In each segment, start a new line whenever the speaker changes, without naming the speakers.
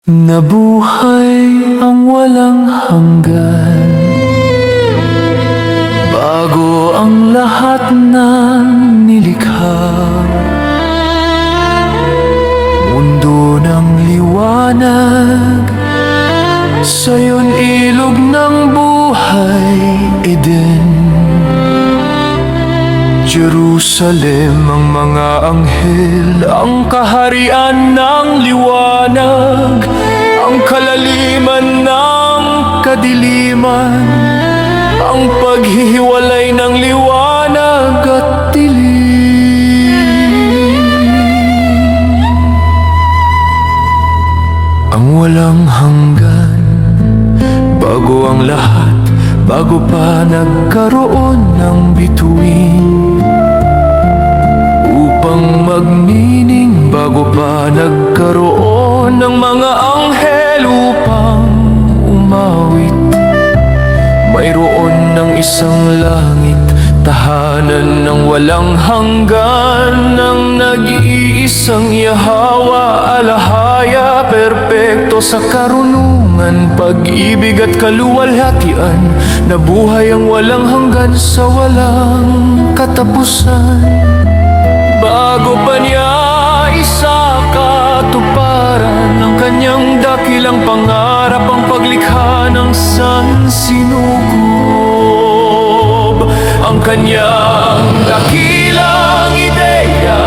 Nabuhay ang walang hanggan, bago ang lahat ng nilikha. Mundo ng liwanag, sa'yo'n ilog ng buhay, Eden. Jerusalem, ang mga anghel, ang kaharian ng liwanag, ang kalaliman ng kadiliman, ang paghihiwalay ng liwanag at dilim. Ang walang hanggan, bago ang lahat, bago pa nagkaroon ng bituin. Upang magnining, bago pa nagkaroon ng mga anghel upang umawit. Mayroon ng isang langit, tahanan ng walang hanggan, ng nag-iisang Yahwa, alahaya, perpekto sa karunungan, pag-ibig at kaluwalhatian. Nabuhay ang walang hanggan sa walang katapusan. Bago pa niya isakatuparan ang kanyang dakilang pangarap, ang paglikha ng sansinukob, ang kanyang dakilang ideya.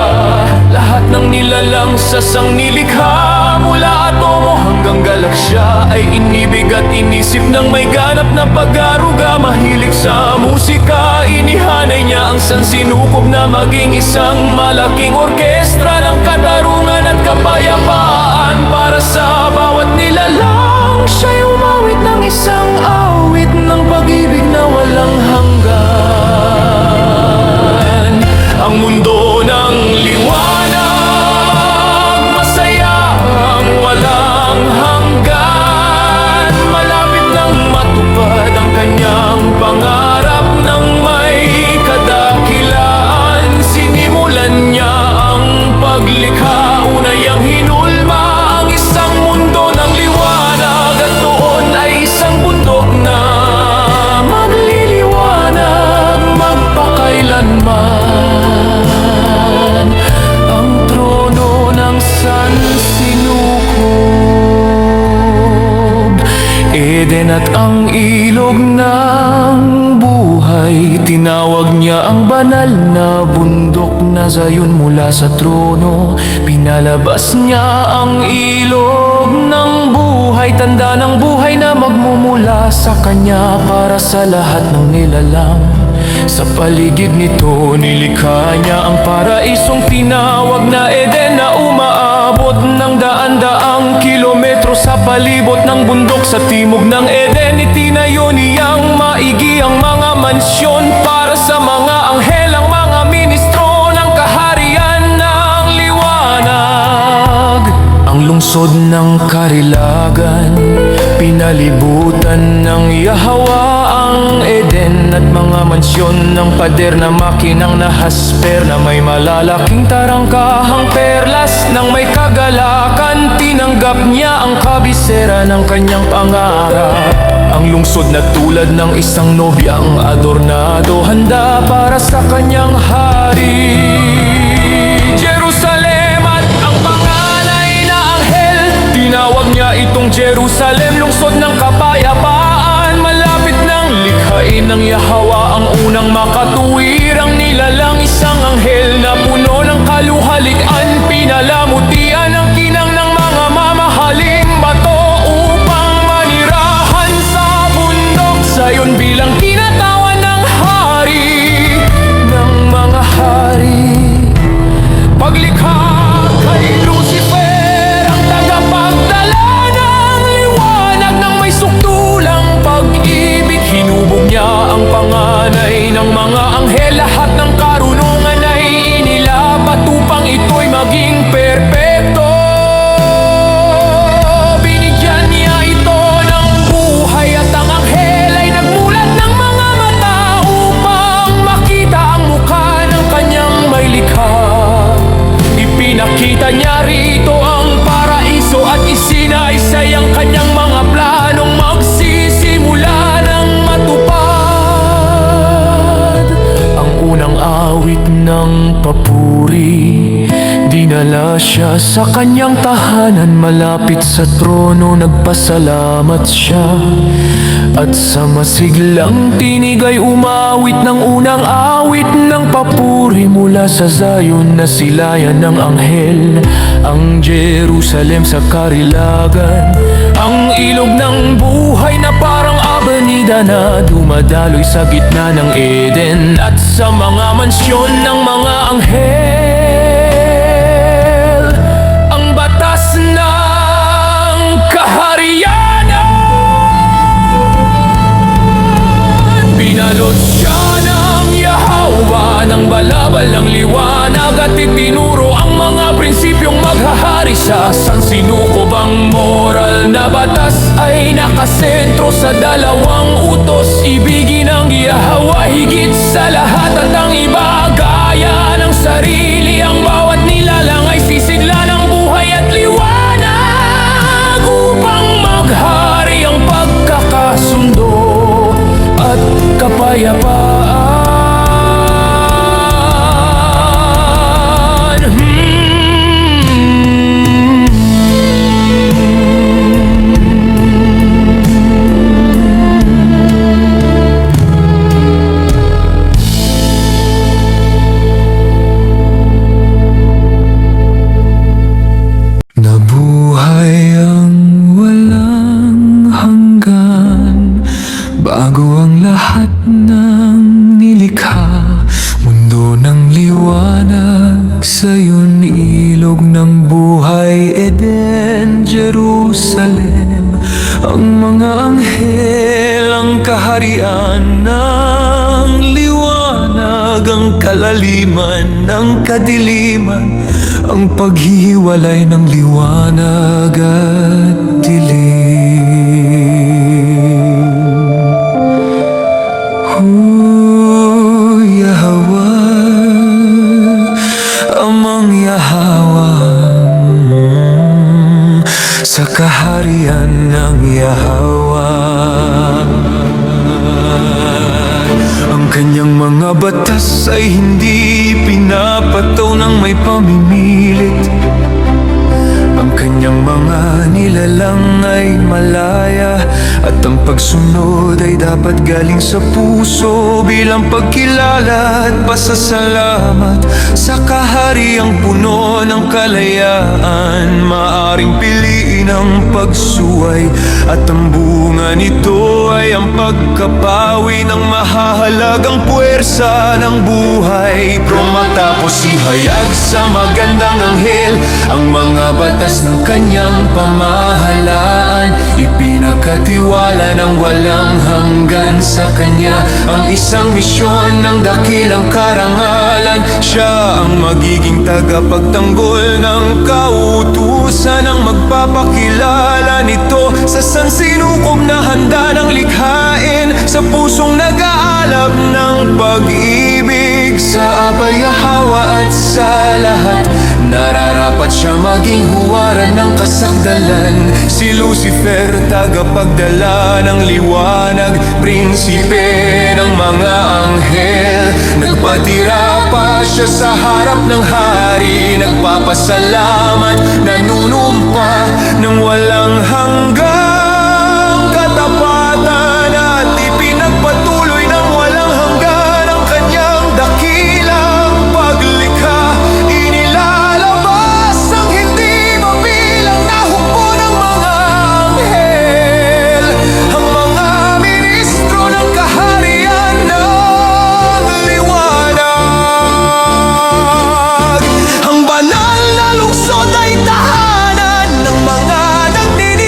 Lahat ng nilalang sa sangnilikha, mula atomo hanggang galaksya, ay inibig at inisip ng may ganap na pag-aruga. Mahilig sa musika, inihanay niya ang sansinukob na maging isang malaking orkestra ng katarungan at kapayapaan. Para sa bawat nilalang, siya'y umawit ng isang awit ng pag-ibig na walang hanggan. Ang mundo ng liwanag, masaya ang walang hanggan. Malapit nang matupad ang kanyang pangarap ng may kadakilaan. Sinimulan niya ang paglikha, unay ang hinulma ang isang mundo ng liwanag. At doon ay isang bundok na magliliwanag magpakailanman, ang trono ng sansinukob, Eden at ang ilog ng buhay. Tinawag niya ang banal na bundok na Zion mula sa trono. Pinalabas niya ang ilog ng buhay, tanda ng buhay na magmumula sa kanya para sa lahat ng nilalang. Sa paligid nito nilikha niya ang paraisong tinawag na Eden, na umaabot ng daan-daang kilometro sa palibot ng bundok. Sa timog ng Eden itinayo niyang maigi ang mga mansyon para sa mga anghel, ang mga ministro ng kaharian ng liwanag. Ang lungsod ng Karilagan, pinalibutan ng Yahwa ang Eden, at mga mansyon ng pader na makinang nahasper, na may malalaking tarangkahang perlas. Nang may kagalakan, tinanggap niya ang kabisera ng kanyang pangarap. Ang lungsod na tulad ng isang nobyang adornado, handa para sa kanyang hari. Jerusalem at ang panganay na anghel, tinawag niya itong Jerusalem, lungsod ng kapayapaan. Malapit nang likhain ng Yahwa ang unang makatuwir, ang nilalang isang anghel na puno ng kaluhalian. Pinalamutian ang kinang ng mga mamahaling bato upang manirahan sa bundok Zion bilang kinatawan ng hari ng mga hari. Paglikha kay Lucifer, ang tagapagdala ng liwanag ng may sukdulang pag-ibig. Hinubog niya ang panganay ng mga anghel, lahat ng karunungan ay inilapat upang ito'y maging perpekto. Salaysay ang kanyang mga planong magsisimula ng matupad. Ang unang awit ng papuri, dinala siya sa kanyang tahanan. Malapit sa trono nagpasalamat siya, at sa masiglang tinig ay umawit ng unang awit ng papuri. Mula sa Zion na silayan ng anghel ang Jerusalem sa karilagan. Ang ilog ng buhay na parang avenida na dumadaloy sa gitna ng Eden, at sa mga mansyon ng mga anghel ang batas ng kaharianan. Binalot siya ng Yahweh ng balabal ng liwanag, at itinuro ang mga prinsipyong maghahari sa sansinukob. Ang moral na batas ay nakasentro sa dalawang utos: ibigin ang Yahweh higit sa lahat at ang iba gaya ng sarili. Ang bawat nilalang ay sisigla ng buhay at liwanag upang maghari ang pagkakasundo at kapayapaan. Nabuhay ang walang hanggan bago ang lahat ng nilikha. Mundo ng liwanag, sa'yo'n ilog ng buhay, Eden, Jerusalem. Ang mga anghel, ang kaharian ng liwanag, ang kalaliman ng kadiliman, ang paghihiwalay ng liwanag at dilim. Yahweh, amang Yahweh, sa kaharian ng Yahweh. Ang kanyang mga batas ay hindi pinapataw ng may pamimilit. Ang kanyang mga nilalang ay malaya, at ang pagsunod ay dapat galing sa puso bilang pagkilala at pasasalamat sa kahariang puno ng kalayaan. Maaring piliin ang pagsuway, at ang bunga nito ay ang pagkapawi ng mahahalagang puwersa ng buhay. Pero matapos ihayag sa magandang anghel ang mga batas ng kanyang pamahalaan, ipinakatiwala ng walang hanggan sa kanya ang isang misyon ng dakilang karangalan. Siya ang magiging tagapagtanggol ng kautusan, ang magpapakilala nito sa sansinukob na handa ng likhain, sa pusong nag-aalab ng pag-ibig. Sa Abay Yahweh at sa lahat, nararapat siya maging huwaran ng kasagdalan. Si Lucifer, tagapagdala ng liwanag, prinsipe ng mga anghel. Nagpatira pa siya sa harap ng hari, nagpapasalamat, nanunumpa ng walang hanggang katapatan, at ipinagpatuloy ng walang hanggan ang kanyang dakilang paglikha. Inilalabas ang hindi mabilang na hukbo ng mga anghel, ang mga ministro ng kaharian ng liwanag. Ang banal na lungsod ay tahanan ng mga nagninilay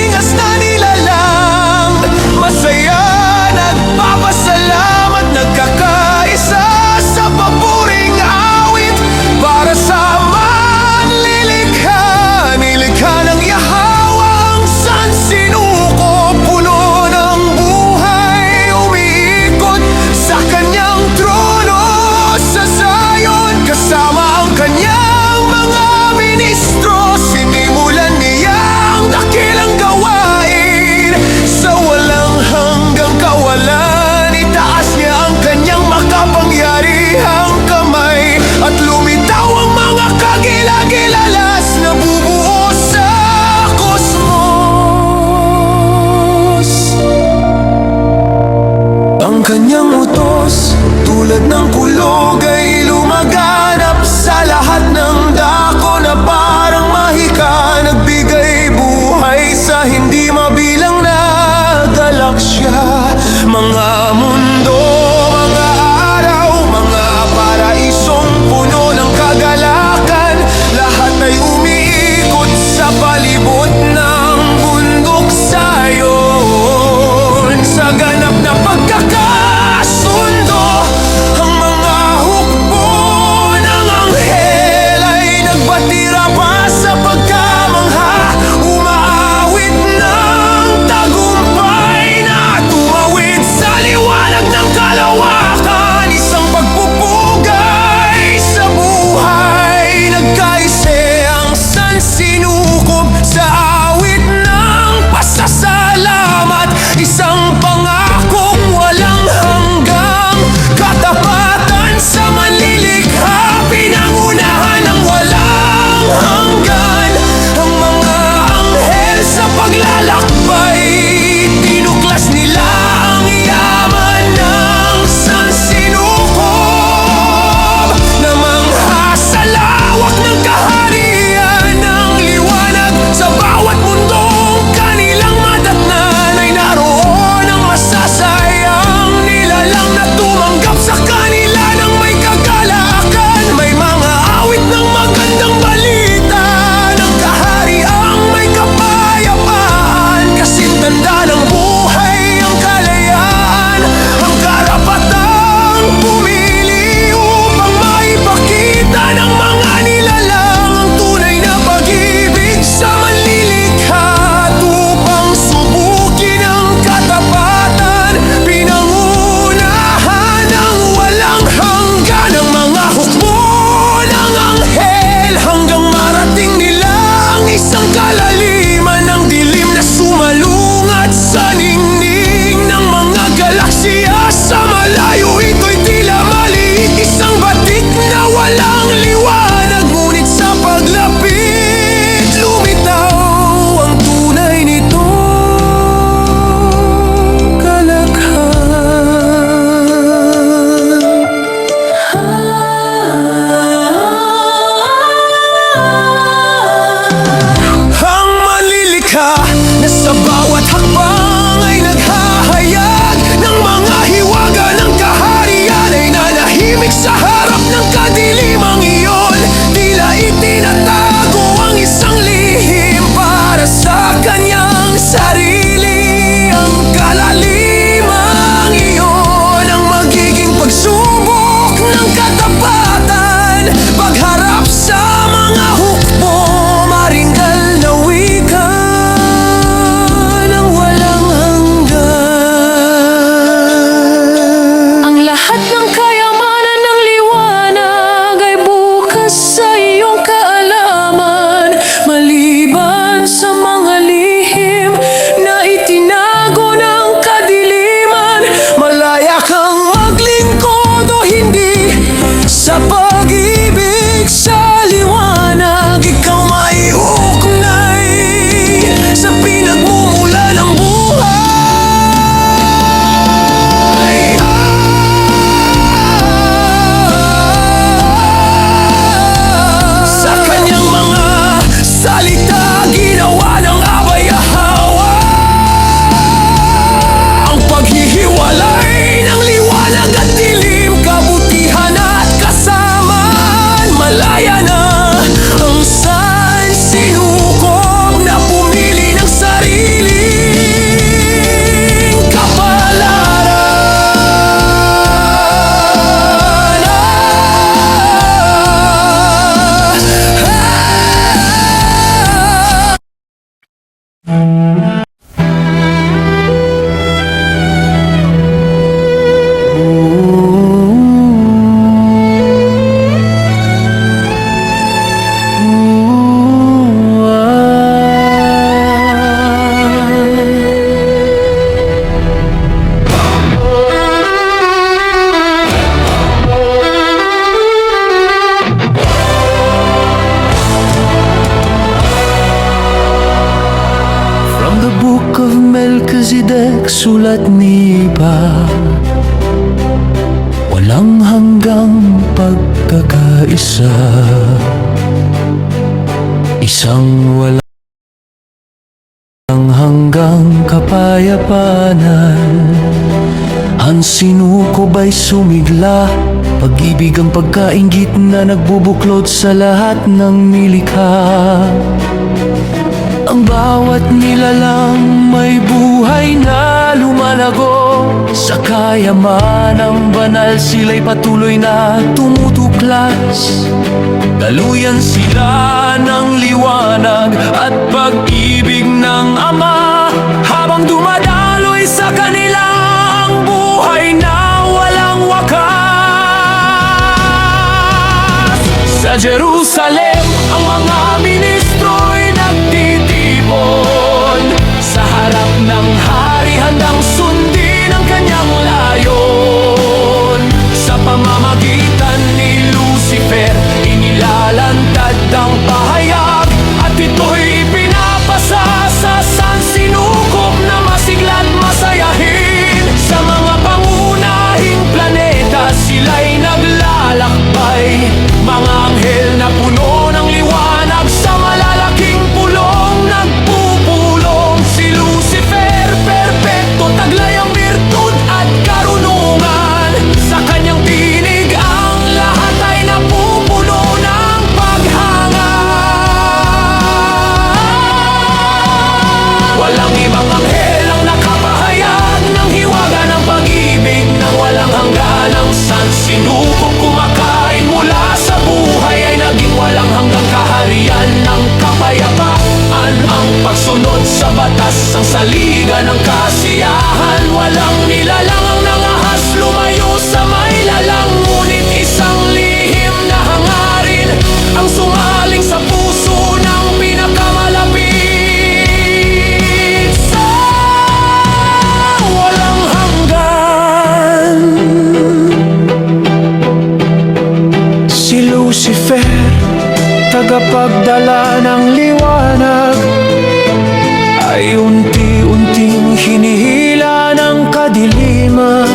Sa bawat hakbang ay naghahayag ng mga hiwaga ng kaharian, ay nanahimik sa harap ng kadilimang iyon. Tila itinatago ang isang lihim para sa kanyang sarili. Ang kalalimang iyon ang magiging pagsubok ng katapatan, pagharap sa mga hukbo, maringal na wika ng walang hanggan. Ang lahat ng kayamanan ng liwanag ay bukas sa iyong kaalaman, maliban sa mga lihim na itinago ng kadiliman. Malaya kang maglingkod o hindi sa pag-ibig sa liwanag, ikaw may uknay sa pinagmumula ng buhay. Sa kanyang mga salita, ginawa ng abay-ahawa ang paghihiwalay ng liwanag at dilim, kabutihan at kasamaan. Malaya na ang sansinukob na pumili ng sariling kapalaran. From the book of Melchizedek, sulat ni Iba, walang hanggang pagkakaisa, isang walang hanggang kapayapaanan. Ang sinukob ay sumigla, pag-ibig ang pagkainggit na nagbubuklod sa lahat ng nilikha. Ang bawat nilalang may buhay na lumalago, sa kayamanang banal sila'y patuloy na tumutuklas. Daluyan sila ng liwanag at pag-ibig ng Ama, habang dumadaloy sa kanilang buhay na walang wakas. Sa Jerusalem, ang mga ministro'y nagtitipon sa harap ng hari, handang sundin ang kanyang layon. Sa pamamagitan ni Lucifer, inilalantad ang pahayag, at ito'y pinapasa sa sansinukob na masigla't masayahin. Sa mga pangunahing planeta, sila'y naglalakbay, mga anghel na puno ng liwanag, sa malalaking pulong nagpupulong. Si Lucifer, perpekto, taglay ang virtud at karunungan. Sa kanyang tinig ang lahat ay napupuno ng paghanga. Walang ibang anghel ang nakapahayag ng hiwaga ng pag-ibig ng walang hanggan. Ang sansinukob kumakain mula sa buhay ay naging walang hanggang kaharian ng kapayapaan. Ang pagsunod sa batas, ang saligan ng kasiyahan. Walang nilalang ang nangahas lumayo sa may lalang, ngunit isang lihim na hangarin ang sumaling sa puso ng pinakamalapit sa walang hanggan. Si Lucifer, tagapagdala ng liwanag, ay unti-unting hinihila ng kadiliman.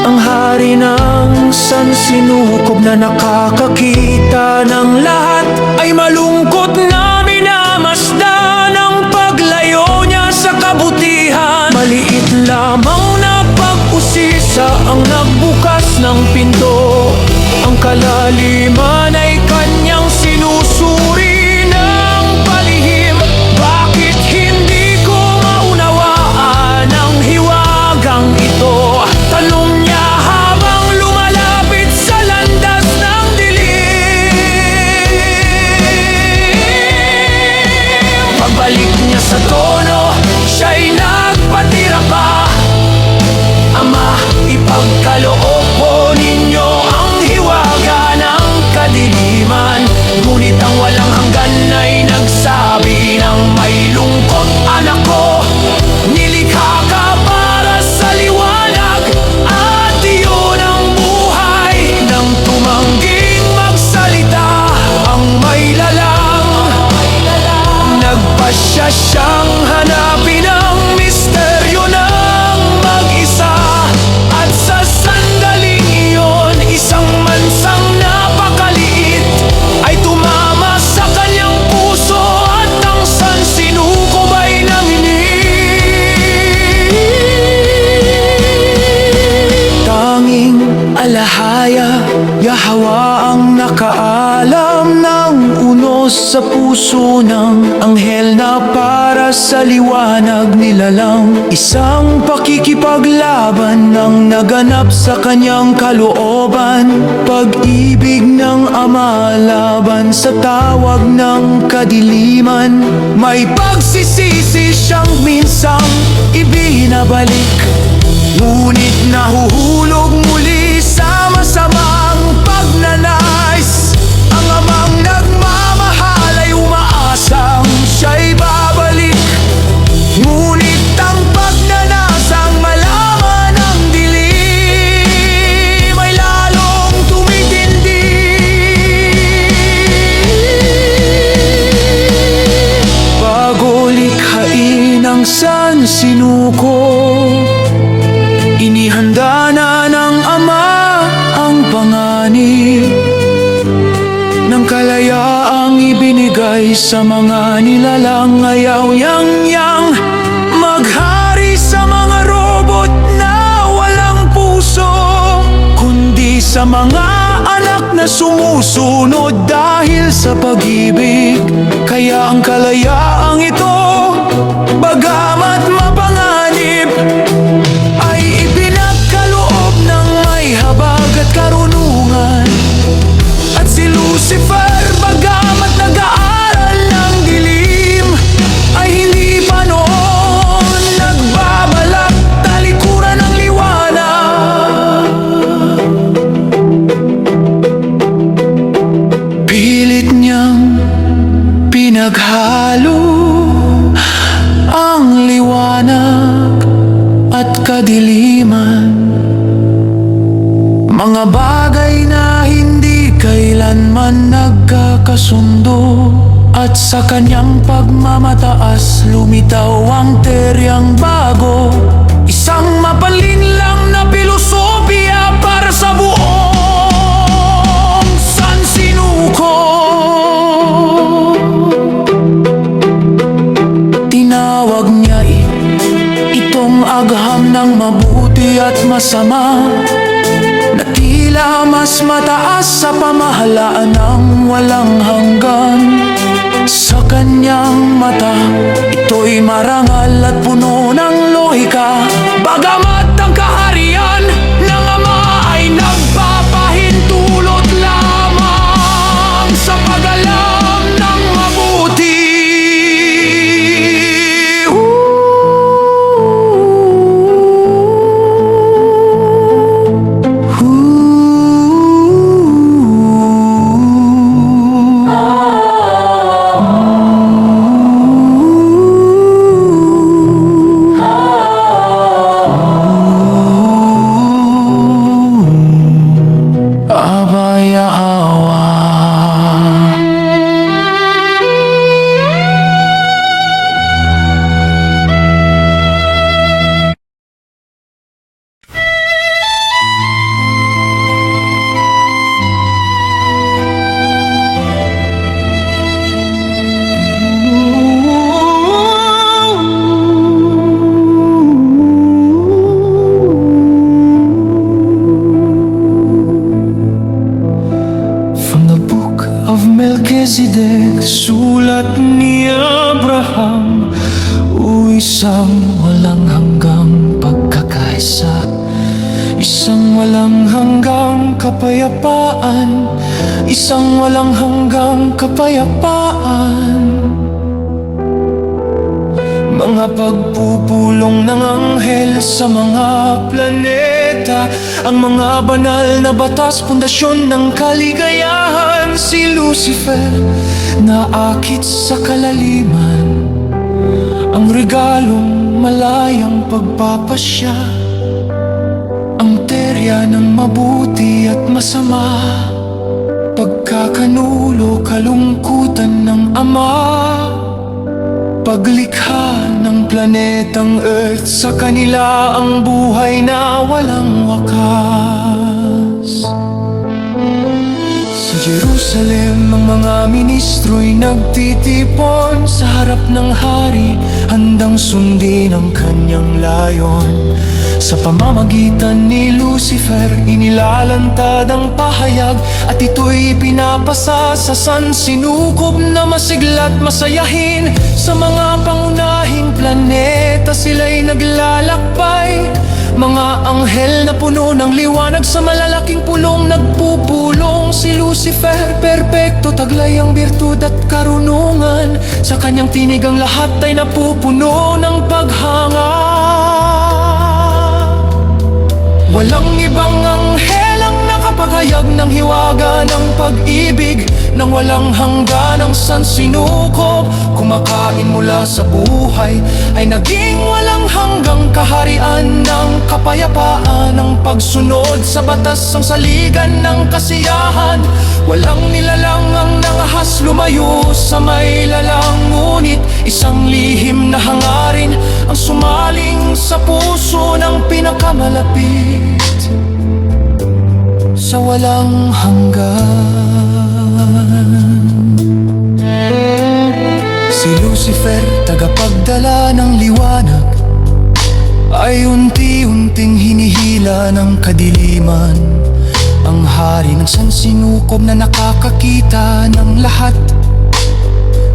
Ang hari ng sansinukob na nakakakita ng lahat ay malungkot na minamasdan ang paglayo ang nagbukas ng pinto. Ang kalaliman ay kanyang sinusuri ng palihim. Bakit hindi ko maunawaan ang hiwagang ito? Tanong niya habang lumalapit sa landas ng dilim. Pagbalik niya sa tono, siya'y nagpatira pa. Ama, ipagkaloob po ninyo ang hiwaga ng kadiliman. Ngunit ang walang hanggan ay nagsabi ng may lungkot, anak ko, nilikha ka para sa liwanag at iyon ang buhay. Nang tumangging magsalita ang may lalang, nagpasya siyang hanapin ang misteryo ng mag-isa. At sa sandaling iyon, isang mansang napakaliit ay tumama sa kanyang puso at ang sansinukob ay nanginig. Tanging alahaya, Yahawa ang nakaalam ng unos sa puso ng anghel na para sa liwanag nilalang. Isang pakikipaglaban ng naganap sa kanyang kalooban. Pag-ibig ng Ama laban sa tawag ng kadiliman. May pagsisisi siyang minsang ibinabalik, ngunit nahuhulog muli sa masamang pagnanais. Ang amang nagmamahal ay umaasang siya'y babalik, ngunit ang pagnanasang malaman ang dilim ay lalong tumitindi. Bago likhain ang sansinuko, inihanda na ng Ama ang panganib ng kalayaang ibinigay sa mga nilalang. Ayaw yang maghari sa mga robot na walang puso, kundi sa mga anak na sumusunod dahil sa pag-ibig. Kaya ang kalayaang ito, bagamat mapanganib, ay ipinagkaloob ng may habag at karunungan. At si Lucifer, bagamat nag-aaral ng dilim, ay hindi pa noon nagbabalak talikuran ng liwanag. Pilit niyang pinaghalo ang liwanag at kadiliman, mga bagay na hindi kailanman nagkakasundo. At sa kanyang pagmamataas, lumitaw ang teryang bago, isang mapalinlang na pilosopiya para sa buong sansinuko. Tinawag niya itong agham ng mabuti at masama, na tila mas mataas sa pamahalaan ng walang hanggan. Sa kanyang mata, ito'y marangal at puno ng lohika. Bagamat ang kaharian ng Ama ay nagpapahintulot lamang sa pag-alam ng mabuti. Melchizedek, sulat ni Abraham, o isang walang hanggang pagkakaisa, isang walang hanggang kapayapaan, isang walang hanggang kapayapaan. Mga pagpupulong ng anghel sa mga planeta, ang mga banal na batas, pundasyon ng kaligayahan. Si Lucifer naakit sa kalaliman, ang regalong malayang pagpapasya, ang terya ng mabuti at masama, pagkakanulo, kalungkutan ng Ama, paglikha ng planetang Earth, sa kanila ang buhay na walang wakas. Sa Jerusalem, ang mga ministro'y nagtitipon sa harap ng hari, handang sundin ang kanyang layon. Sa pamamagitan ni Lucifer, inilalantad ang pahayag, at ito'y pinapasa sa sansinukob na masigla't masayahin. Sa mga pangunahing planeta sila'y naglalakbay, mga anghel na puno ng liwanag, sa malalaking pulong nagpupulong. Si Lucifer, perpekto, taglay ang birtud at karunungan, sa kanyang tinig ang lahat ay napupuno ng paghanga. Walang ibang anghel ang nakapagayag ng hiwaga ng pag-ibig, nang walang hanggan ang sansinukob. Kumakain mula sa buhay, ay naging walang hanggang kaharian ng kapayapaan, ng pagsunod sa batas, ang saligan ng kasiyahan. Walang nilalang ang nangahas lumayo sa may lalang, ngunit isang lihim na hangarin ang sumaling sa puso ng pinakamalapit sa walang hanggan. Si Lucifer, tagapagdala ng liwanag, ay unti-unting hinihila ng kadiliman. Ang hari ng sansinukob na nakakakita ng lahat,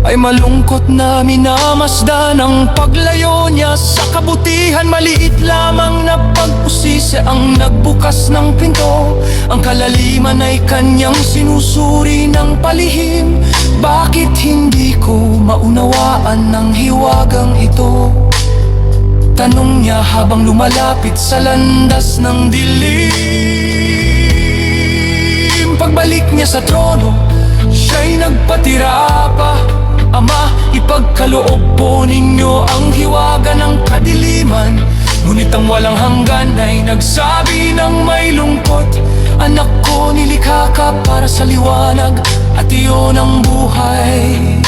ay malungkot na minamasdan ang paglayo niya sa kabutihan. Maliit lamang na pag-usisi ang nagbukas ng pinto, ang kalaliman ay kanyang sinusuri ng palihim. Bakit hindi ko maunawaan ng hiwagang ito? Tanong niya habang lumalapit sa landas ng dilim. Pagbalik niya sa trono, siya'y nagpatira pa. Ama, ipagkaloob po ninyo ang hiwaga ng kadiliman. Ngunit ang walang hanggan ay nagsabi ng may lungkot, anak ko, nilikha ka para sa liwanag, at iyon ang buhay.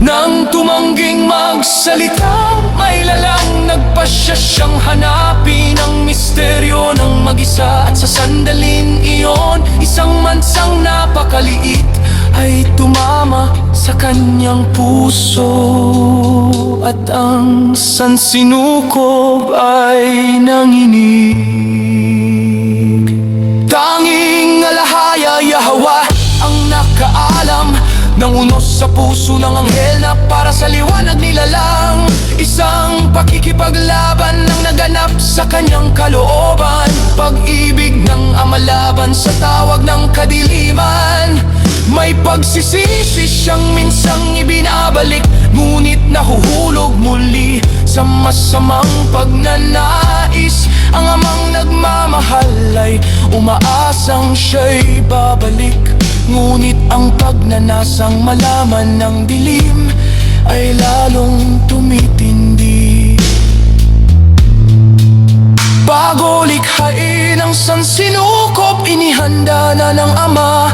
Nang tumangging magsalita, may lalang nagpasya siyang hanapin ang misteryo ng mag-isa. At sa sandalin iyon, isang mansang napakaliit ay tumama sa kanyang puso, at ang sansinukob ay nanginig. Tanging alahaya Yahweh ang nakaalam ng unos sa puso ng anghel na para sa liwanag nilalang. Isang pakikipaglaban ang naganap sa kanyang kalooban, pag-ibig ng Ama laban sa tawag ng kadiliman. May pagsisisi siyang minsang ibinabalik, ngunit nahuhulog muli sa masamang pagnanais. Ang amang nagmamahal ay umaasang siya'y babalik, ngunit ang pagnanasang malaman ng dilim ay lalong tumitindi. Bago likhain ang sansinukob, inihanda na ng Ama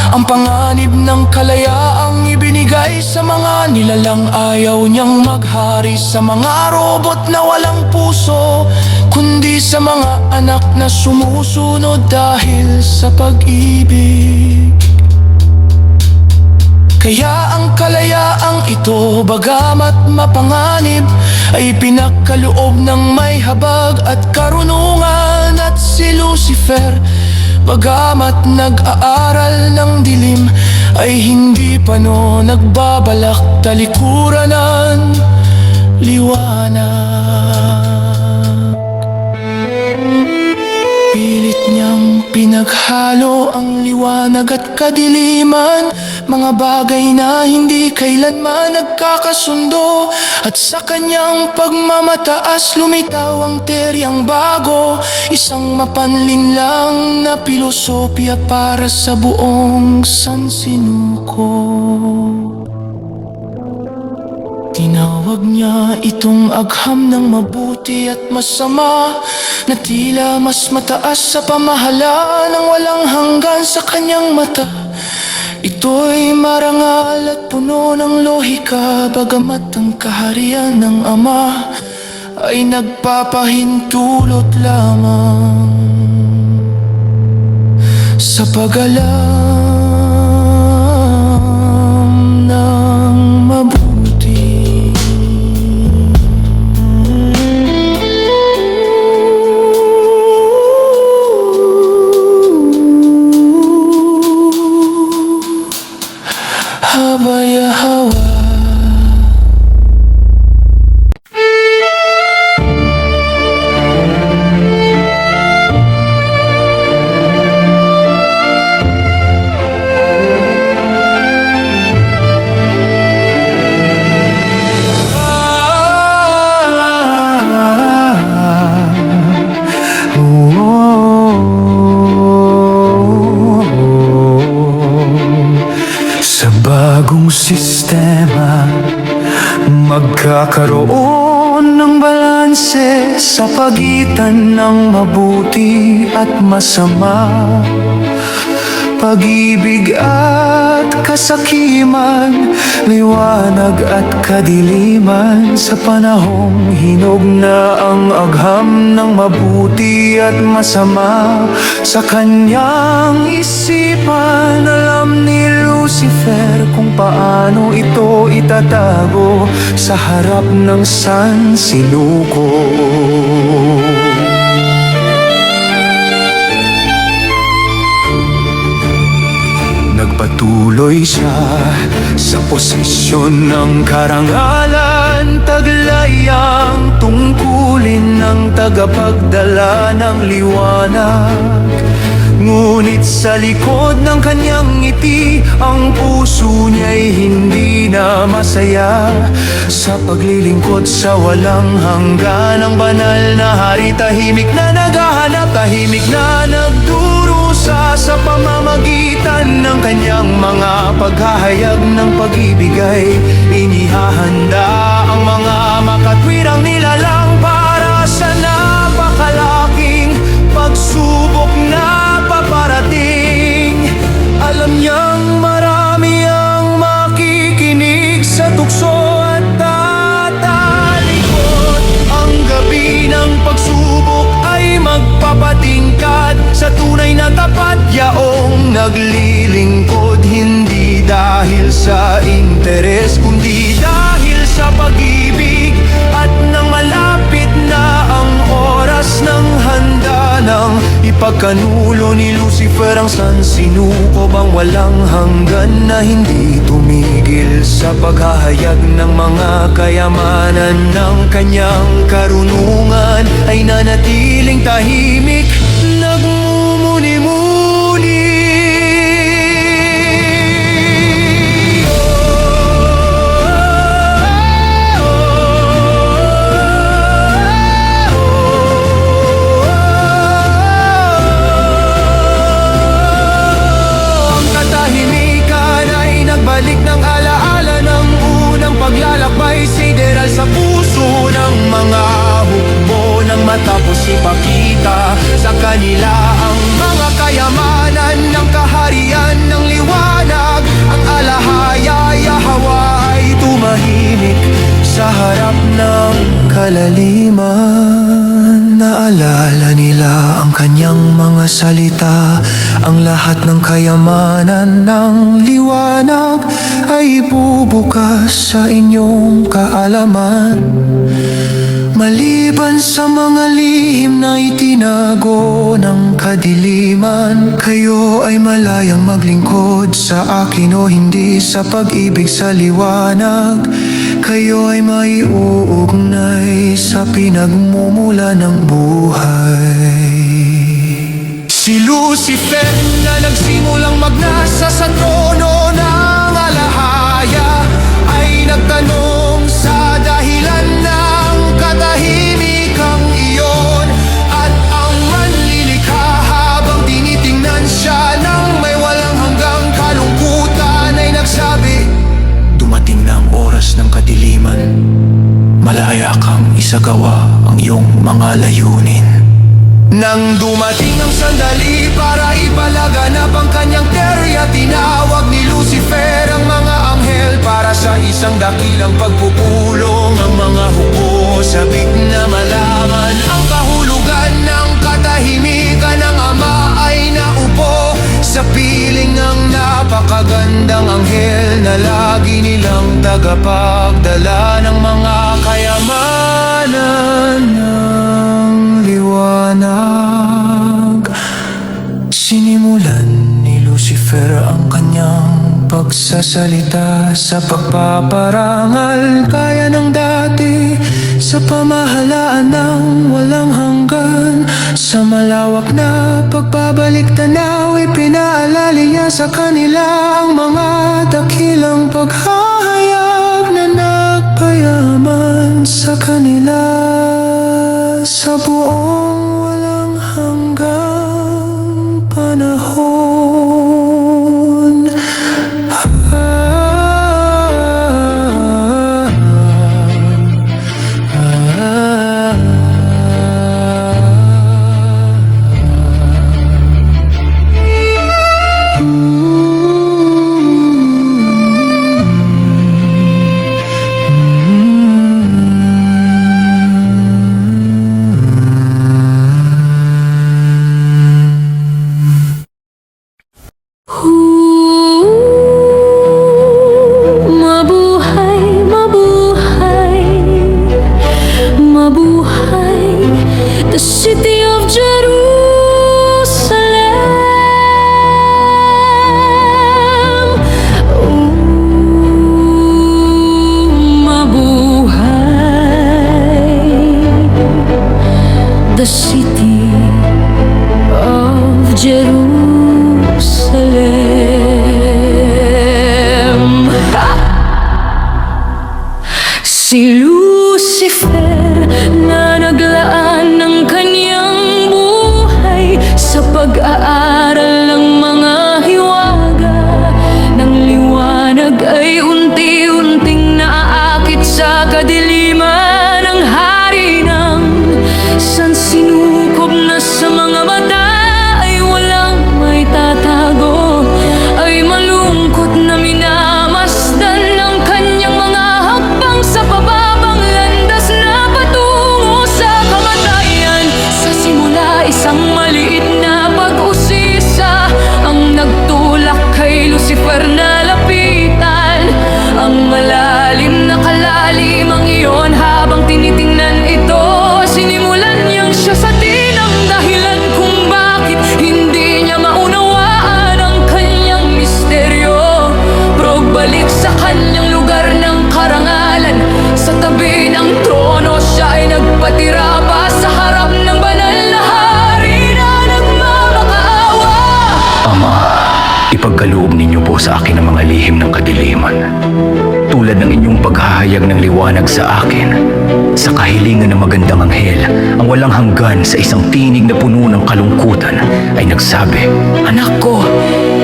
ang panganib ng kalayaang ibinigay sa mga nilalang. Ayaw niyang maghari sa mga robot na walang puso, kundi sa mga anak na sumusunod dahil sa pag-ibig. Kaya ang kalayaang ito, bagamat mapanganib, ay pinagkaloob ng may habag at karunungan. At si Lucifer, bagamat nag-aaral ng dilim, ay hindi pa nagbabalak talikuran ng liwanag. Pilit niyang pinaghalo ang liwanag at kadiliman, mga bagay na hindi kailanman nagkakasundo. At sa kanyang pagmamataas lumitaw ang teryang bago, isang mapanlinlang na pilosopya para sa buong sansinuko. Tinawag niya itong agham ng mabuti at masama, na tila mas mataas sa pamahalaan ng walang hanggan sa kanyang mata. Ito'y marangal at puno ng lohika, bagamat ang kaharian ng Ama ay nagpapahintulot lamang sa pag-alam ng mabuti. Habaya hawa. Sa bagong sistema, magkakaroon ng balanse sa pagitan ng mabuti at masama, pag-ibig at kasakiman, liwanag at kadiliman. Sa panahong hinog na ang agham ng mabuti at masama, sa kanyang isipan alam ni Lucifer kung paano ito itatago sa harap ng sansinuko. Nagpatuloy siya sa posisyon ng karangalan, taglay ang tungkulin ng tagapagdala ng liwanag. Ngunit sa likod ng kanyang ngiti, ang puso niya'y hindi na masaya. Sa paglilingkod sa walang hanggan, ang banal na hari tahimik na naghahanap, tahimik na nagdurusa sa pamamagitan ng kanyang mga paghahayag ng pag-ibig ay inihahanda ang mga makatwirang nilalang para sa napakalaking pagsubok na paparating. Alam niyang marami ang makikinig sa tukso at tatalikod. Ang gabi ng pagsubok ay magpapatingkad sa tunay na tapat, yaong naglilingkod, hindi dahil sa interes kundi dahil sa pag-ibig. At nang malapit na ang oras ng handa ng ipagkanulo ni Lucifer ang sansinuko, bang walang hanggan na hindi tumigil sa paghahayag ng mga kayamanan ng kanyang karunungan, ay nanatiling tahimik, nagmumuni-muni. Balik ng alaala ng unang paglalakbay, sideral sa puso ng mga hukbo, nang matapos ipakita sa kanila ang mga kayamanan ng kaharian ng liwanag. Ang alahaya Yahwa ay tumahimik sa harap ng kalaliman. Naalala nila ang kanyang mga salita, ang lahat ng kayamanan ng liwanag ay bubukas sa inyong kaalaman. Maliban sa mga lihim na itinatapos binago ng kadiliman. Kayo ay malayang maglingkod sa akin o hindi sa pag-ibig sa liwanag. Kayo ay maiuugnay sa pinagmumula ng buhay. Si Lucifer na nagsimulang magnasa sa trono ng alahaya ay nagtanong sa dahilan ng katahimikang iyon. At ang manlilikha habang tinitingnan siya ng may walang hanggang kalungkutan ay nagsabi, dumating na ang oras ng kadiliman. Malaya kang isagawa ang iyong mga layunin. Nang dumating ang sandali para ipalaganap ang kanyang terya, tinawag ni Lucifer ang mga anghel para sa isang dakilang pagpupulong. Ang mga hukbo sabik na malaman ang kahulugan ng katahimikan ng Ama ay naupo sa piling ng napakagandang anghel na lagi nilang tagapagdala ng mga kayamanan ng liwanag. Sinimulan ni Lucifer ang kanyang pagsasalita sa pagpaparangal gaya ng dati sa pamahalaan ng walang hanggan. Sa malawak na pagbabalik tanaw, ipinaalala niya sa kanila ang mga dakilang paghahayag na nagpayaman sa kanila sa buong walang hanggang panahon.
The city of Jerusalem. Mabuhay. The city of Jerusalem. Si Lucifer na naglaan ng kanyang buhay sa pag-aaral ng mga hiwaga ng liwanag ay unti-unting naaakit sa kadiliman ng hari ng sansinukob na sa mga mata ay walang may tatago, ay malungkot na minamasdan ng kanyang mga hakbang sa pababang landas na patungo sa kamatayan. Sa simula, isang maliit na pag-usisa ang nagtulak kay Lucifer na lapitan ang malalim na kalalimang iyon. Habang tinitingnan ito, sinimulan niyang siya sa tinang dahilan kung bakit hindi niya maunawaan ang kanyang misteryo. Pagbalik sa kanyang lugar ng karangalan, sa tabi ng trono siya ay nagpatira pa sa harap ng banal na hari na nagmamakaawa.
Ama, ipagkaloob ninyo po sa akin ang mga lihim ng kadiliman, tulad ng inyong paghahayag ng liwanag sa akin, sa kahilingan ng magandang anghel, ang walang hanggan sa isang tinig na puno ng kalungkutan ay nagsabi,
Anak ko,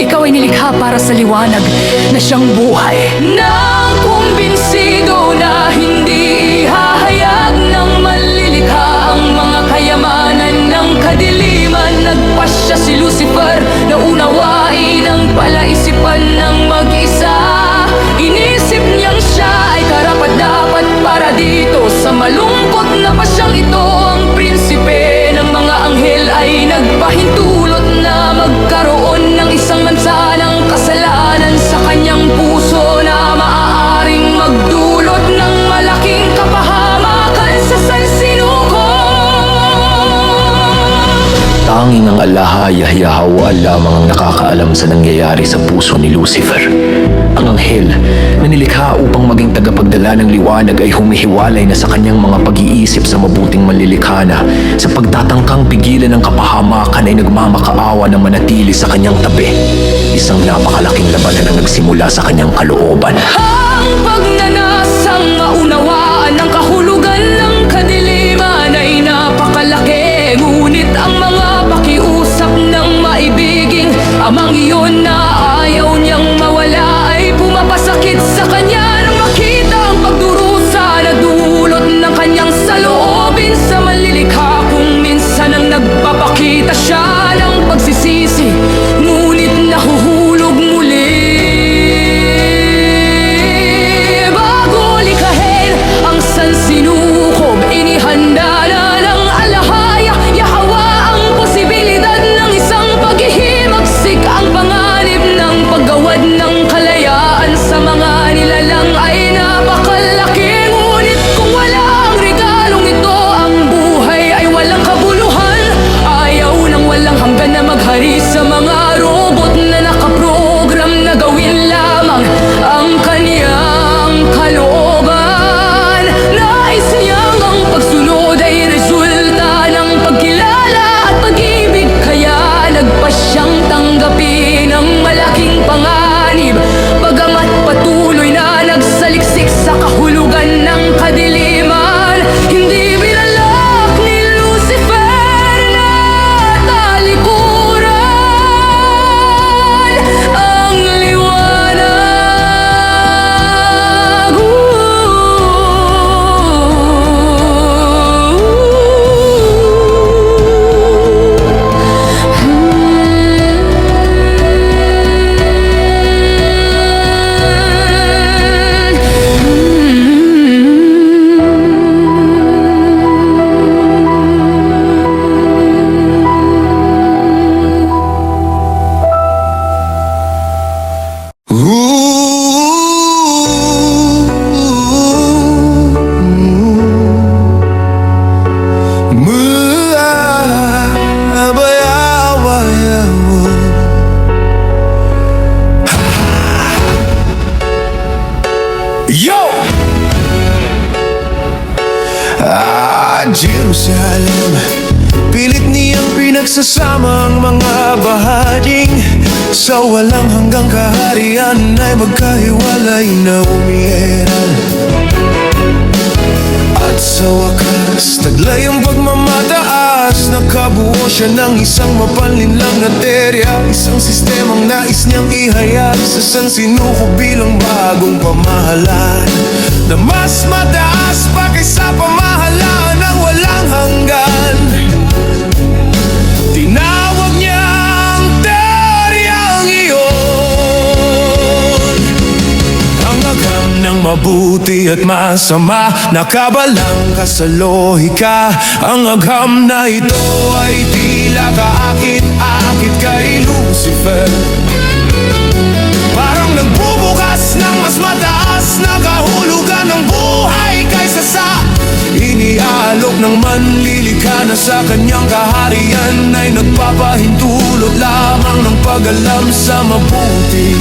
ikaw ay nilikha para sa liwanag na siyang buhay. Nang kumbinsido na hindi ihahayag ng manlilikha ang mga kayamanan ng kadiliman, nagpasya si Lucifer na unawain ang palaisipan ng mag-isa. Inisip niyang siya ay karapat-dapat para dito sa malungkot na pasyang ito. Ang prinsipe ng mga anghel ay nagpahintulot na magkaroon ng isang mansanang kasalanan sa kanyang puso na maaaring magdulot ng malalim
alahaya, Yahweh lamang ang nakakaalam sa nangyayari sa puso ni Lucifer. Ang anghel na nilikha upang maging tagapagdala ng liwanag ay humihiwalay na sa kanyang mga pag-iisip sa mabuting manlilikha na sa pagtatangkang pigilan ng kapahamakan ay nagmamakaawa na manatili sa kanyang tabi. Isang napakalaking labanan ang nagsimula sa kanyang kalooban.
Ang pagnanasang maunawaan ng kahulugan ng kadiliman ay napakalaki. Ngunit ang mga pakiusap ng maibiging amang iyon na ayaw niyang mawala ay pumapasakit sa kanya nang makita ang pagdurusa na dulot ng kanyang saloobin sa manlilikha. Kung minsan ang nagpapakita siya ng pagsisisi, ngunit nahuhulog muli. Bago likhahin ang sansinukob, inihanda na ng alahaya, Yahweh ang posibilidad ng isang paghihimagsik. Ang panganib ng paggawad ng kalayaan sa mga nilalang ay napakalaki. Ngunit kung wala ang regalong ito, ang buhay ay walang kabuluhan. Ayaw nang walang hanggan na maghari sa mga robot na nakaprogram na gawin lamang ang kaniyang kalooban. Nais niyang ang pagsunod ay resulta ng pagkilala at pag-ibig, kaya nagpa siyang tanggapin ang malaking panganib. Bagamat patuloy na nagsaliksik sa kahulugan ng kadiliman, hindi binalak ni Lucifer na talikuran ang liwanag.
Yo! Jerusalem, pilit niyang pinagsasama ang mga bahaging sa walang hanggang kaharian ay magkahiwalay na umiiral. At sa wakas, taglay ang pagmamataas, nakabuo siya ng isang mapanlinlang na terya, isang sistemang nais niyang ihayag sa sansinuko bilang bagong pamahalaan na mas mataas pa kaysa pamahalaan ng walang hanggan. Tinawag niyang teryang iyon ang agam ng mabuti at masama, nakabalang ka sa lohika. Ang agham na ito ay tila kaakit-akit kay Lucifer, parang nagbubukas ng mas mataas na kahulugan ng buhay kaysa sa iniaalok ng manlilikha na sa kanyang kaharian ay nagpapahintulot lamang ng pag-alam sa mabuti.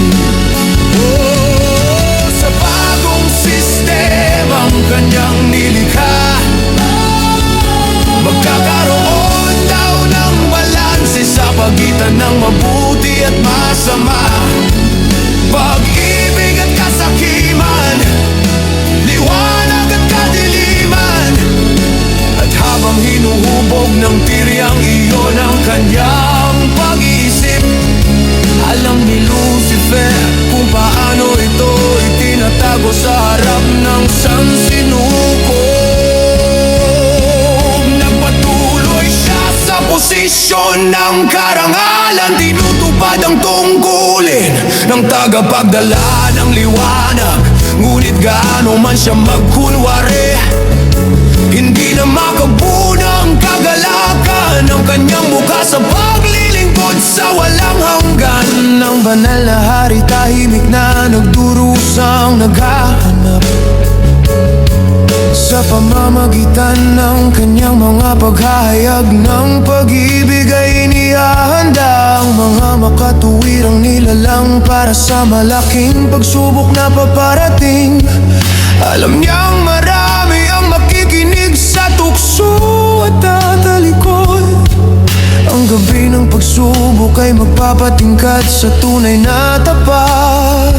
Sa bagong sistemang kanyang nilikha, magkakaroon daw ng balanse sa pagitan ng mabuti at masama, pag-ibig at kasakiman, liwanag at kadiliman. At habang hinuhubog ng tiryang iyon ang kanyang pag-iisip, alam ni Lucifer kung paano ito itinatago sa harap ng sansinukob. Nagpatuloy siya sa posisyon ng karangalan, tinutupad ang tungkulin ng tagapagdala ng liwanag. Ngunit gaano man siya magkunwari, hindi na makabuna ang kagalakan ng kanyang mukha sa paglilingkod sa walang hanggan. Ang banal na hari tahimik na nagdurusang naghahanap sa pamamagitan ng kanyang mga paghahayag ng pag-ibig ay ihahanda ang mga makatuwirang nilalang para sa malaking pagsubok na paparating. Alam niyang marami ang makikinig sa tukso at tatalikod. Ang gabi ng pagsubok ay magpapatingkad sa tunay na tapat.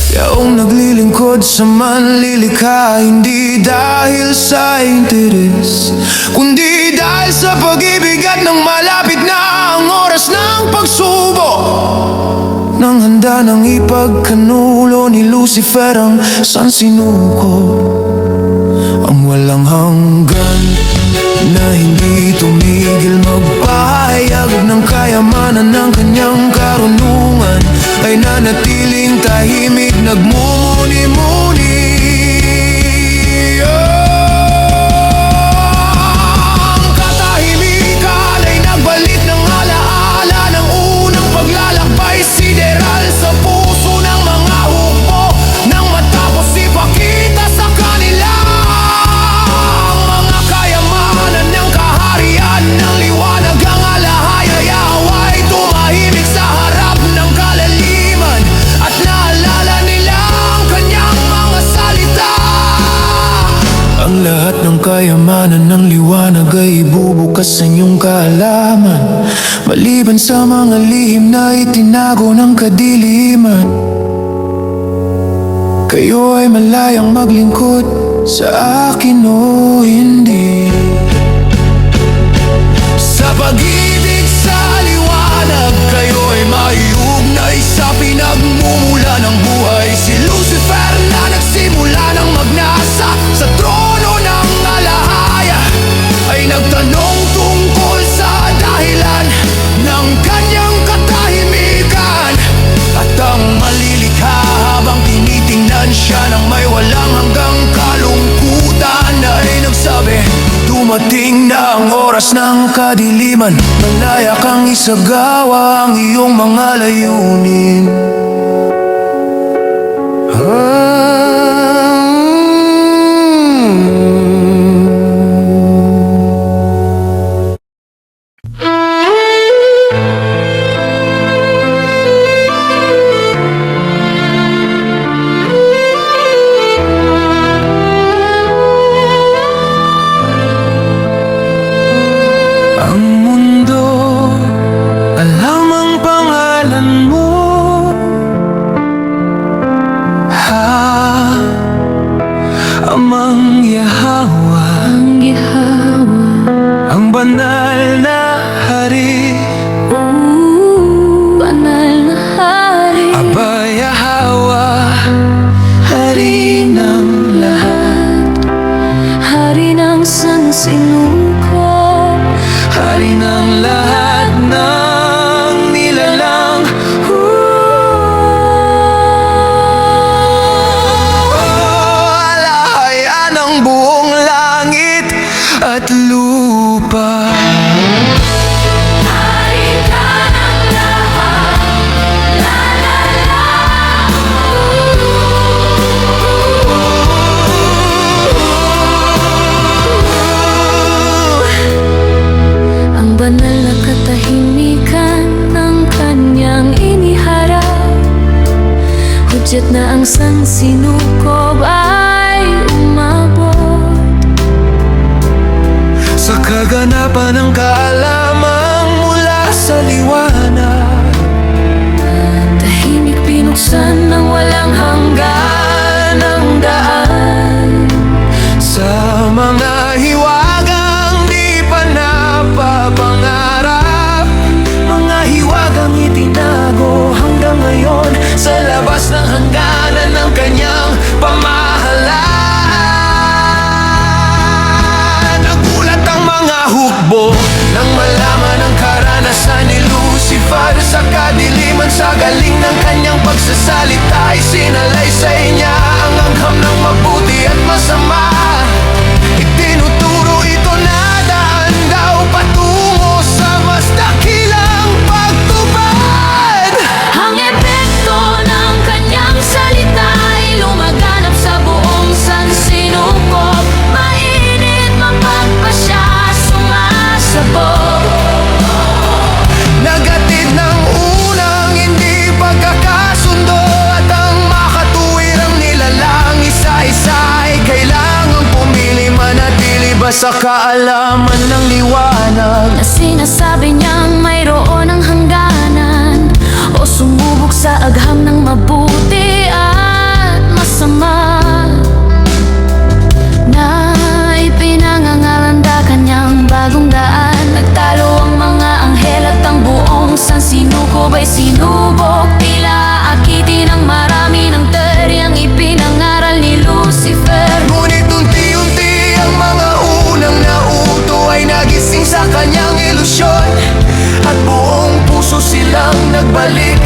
Yaong naglilingkod sa manlilikha, hindi dahil sa interes, kundi dahil sa pag-ibig at nang malapit na ang oras ng pagsubok. Nang handa ng ipagkanulo ni Lucifer ang sansinuko, ang walang hanggan na hindi tumigil magpahayag ng kayamanan ng kanyang karunungan, ay nanatiling tahimik, nagmumuni-muni. Ang katahimikan ay nagbalik ng alaala ng unang paglalakbay sideral sa puso ng mga hukbo, nang matapos ipakita sa kanila ang mga kayamanan ng kaharian ng liwanag. Ang alahaya Yahweh ay tumahimik sa harap ng kalaliman, at naalala nila ang kanyang mga salita. Ang lahat ng kayamanan ng liwanag ay ibubukas sa inyong kaalaman, maliban sa mga lihim na itinago ng kadiliman. Kayo ay malayang maglingkod sa akin o hindi. Sa pag-ibig sa liwanag, kayo ay maiugnay sa pinagmumula ng buhay. Si Lucifer na nagsimula ng magnasa sa trono ng alahaya ay nagtanong tungkol sa dahilan ng kanyang katahimikan. At ang malilikha habang tinitingnan siya ng may walang hanggang kalungkutan ay nagsabi, dumating na ang oras ng kadiliman, malaya kang isagawa ang iyong mga layunin. Ang mundo, alam ang pangalan mo, Amang Yahweh, ang banal na hari,
banal na hari,
Aba Yahweh, hari ng lahat,
hari ng sansinuko,
hari ng lahat ng nilalang. Alahayan ang buong langit at lupa.
hari ka ng lahat, la la la. Ang banal na katahimikan ng kanyang iniharap, hudyat na ang sansinukob ay umabot.
Sa kaganapan ng kaalamang mula sa liwanag,
Tahimik binuksan ng walang hanggan ang daan.
sa mga hiwagang di pa napapangarap, mga hiwagang itinago hanggang ngayon sa labas ng hangganan ng kanyang pamahalaan. Nagulat ang mga hukbo nang malaman ang karanasan ni Lucifer sa kadiliman. Sa galing ng kanyang pagsasalita ay sinalaysay niya ang angham ng mabuti at masama. Itinuturo ito na daan daw patungo sa mas dakilang pagtupad.
Ang epekto ng kanyang salita ay lumaganap sa buong sansinukob. Mainit mapagpasya, sumasabog.
iba sa kaalaman ng liwanag.
Na sinasabi niyang mayroon ang hangganan, o sumubok sa agham ng mabuti at masama, na ipinangangalanda kanyang bagong daan. Nagtalo ang mga anghel at ang buong sansinukob ay sinubok. Tila akitin ng marami ng teryang ipinangaral ni Lucifer.
Ngunit unti-unti ang mga unang nauto ay nagising sa kanyang ilusyon, at buong puso silang nagbalik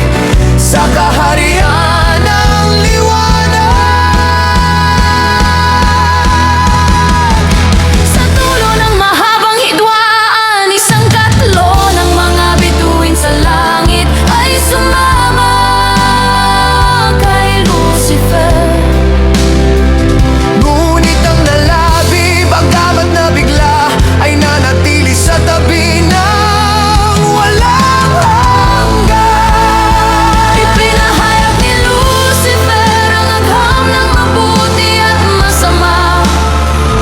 sa kaharian ng liwanag.
Sa dulo ng mahabang hidwaan, isang katlo ng mga bituin sa langit ay sumama kay Lucifer.
Ngunit ang nalabi, bagamat nabigla, ay nanatili sa tabi ng walang hanggan.
Ipinahayag ni Lucifer ang agham ng mabuti at masama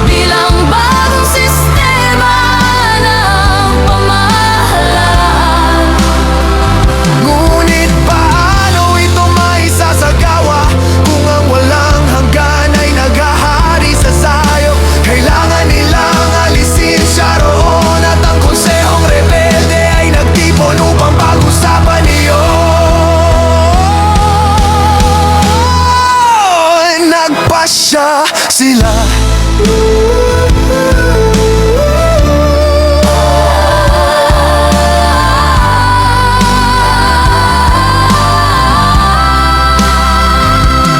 bilang bagong sistema ng pamahalaan.
Ngunit paano ito maisasagawa kung ang walang hanggan ay naghahari sa sayop? Kailangan nilang alisin siya roon, at ang konsehong rebelde ay nagtipon upang pag-usapan iyon. Nagpasya sila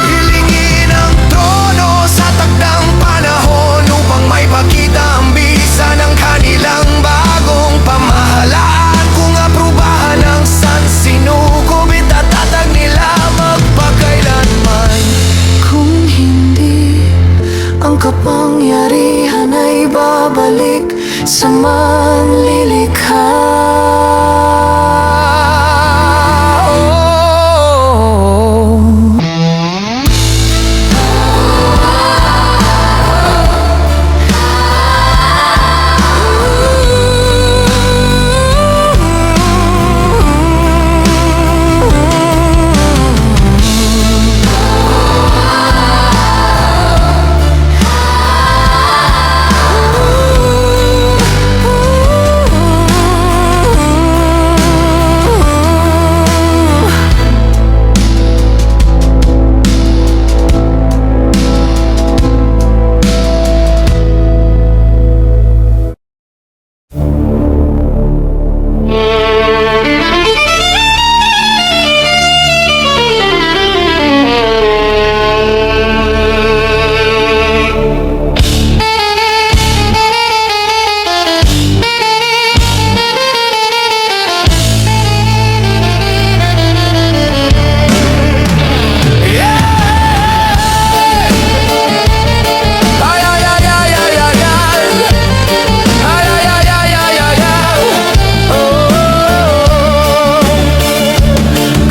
hilingin ang trono sa takdang panahon upang may pakita ang bisa ng kanilang bagong pamahalaan. Kung aprubahan ng sansinukob, itatatag nila magpakailanman.
Kung hindi, ang kapangyarihan ay babalik sa manlilikha.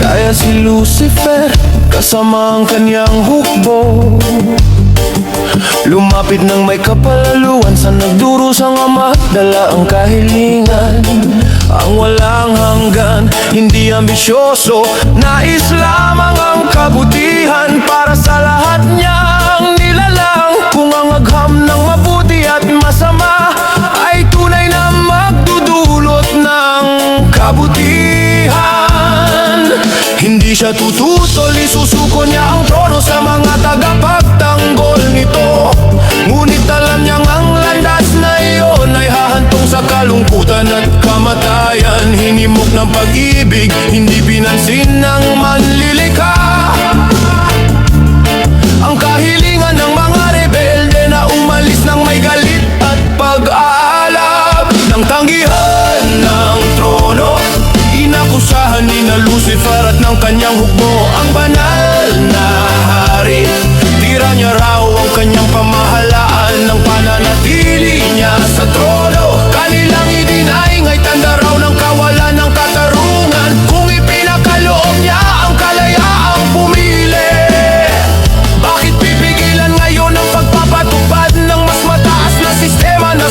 Kaya si Lucifer kasama ang kanyang hukbo lumapit ng may kapalaluan sa nagdurusang ama, dala ang kahilingan, ang walang hanggan. Hindi ambisyoso, nais lamang ang kabutihan para sa lahat niyang nilalang. Kung ang agham ng mabuti at masama ay tunay na magdudulot ng kabutihan, hindi siya tututol, isusuko niya ang trono sa mga tagapagtanggol nito. Ngunit alam niyang ang landas na iyon ay hahantong sa kalungkutan at kamatayan. Hinimok ng pag-ibig, hindi pinansin ng manlilikha ang kahilingan ng mga rebelde na umalis ng may galit at pag-aalab ng tanggihan ng trono. Inakusahan ni na Lucifer at ng kanyang hukbo ang banal na hari. Tira niya raw ang kanyang pamahalaan ng pananatili niya sa trono. Kanilang idinaing ay tanda raw ng kawalan ng katarungan. Kung ipinakaloob niya ang kalayaang pumili, bakit pipigilan ngayon ang pagpapatupad ng mas mataas na sistema na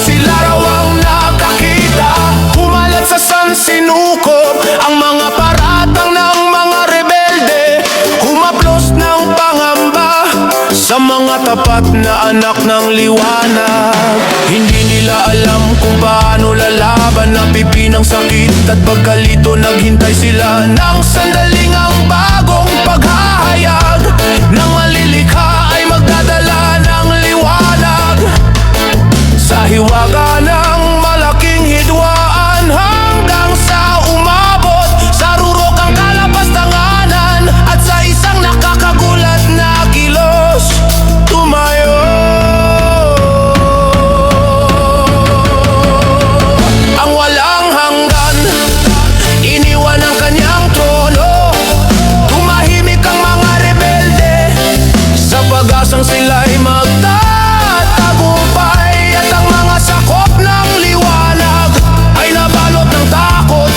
anak ng liwanag. Hindi nila alam kung paano lalaban ang pipinang sakit at pagkalito. Naghintay sila ng sandaling ang bagong paghahayag ng malilikha ay magdadala ng liwanag sa hiwaga ng malaking hidwaan hanggang sa umabot sa rurok ang kalapastanganan at sa isang nakakagulat na kilos tumayo ang walang hanggan, iniwan ang kanyang trono. Tumahimik ang mga rebelde sa pag-asang sila'y magtatagumpay. At ang mga sakop ng liwanag ay nabalot ng takot.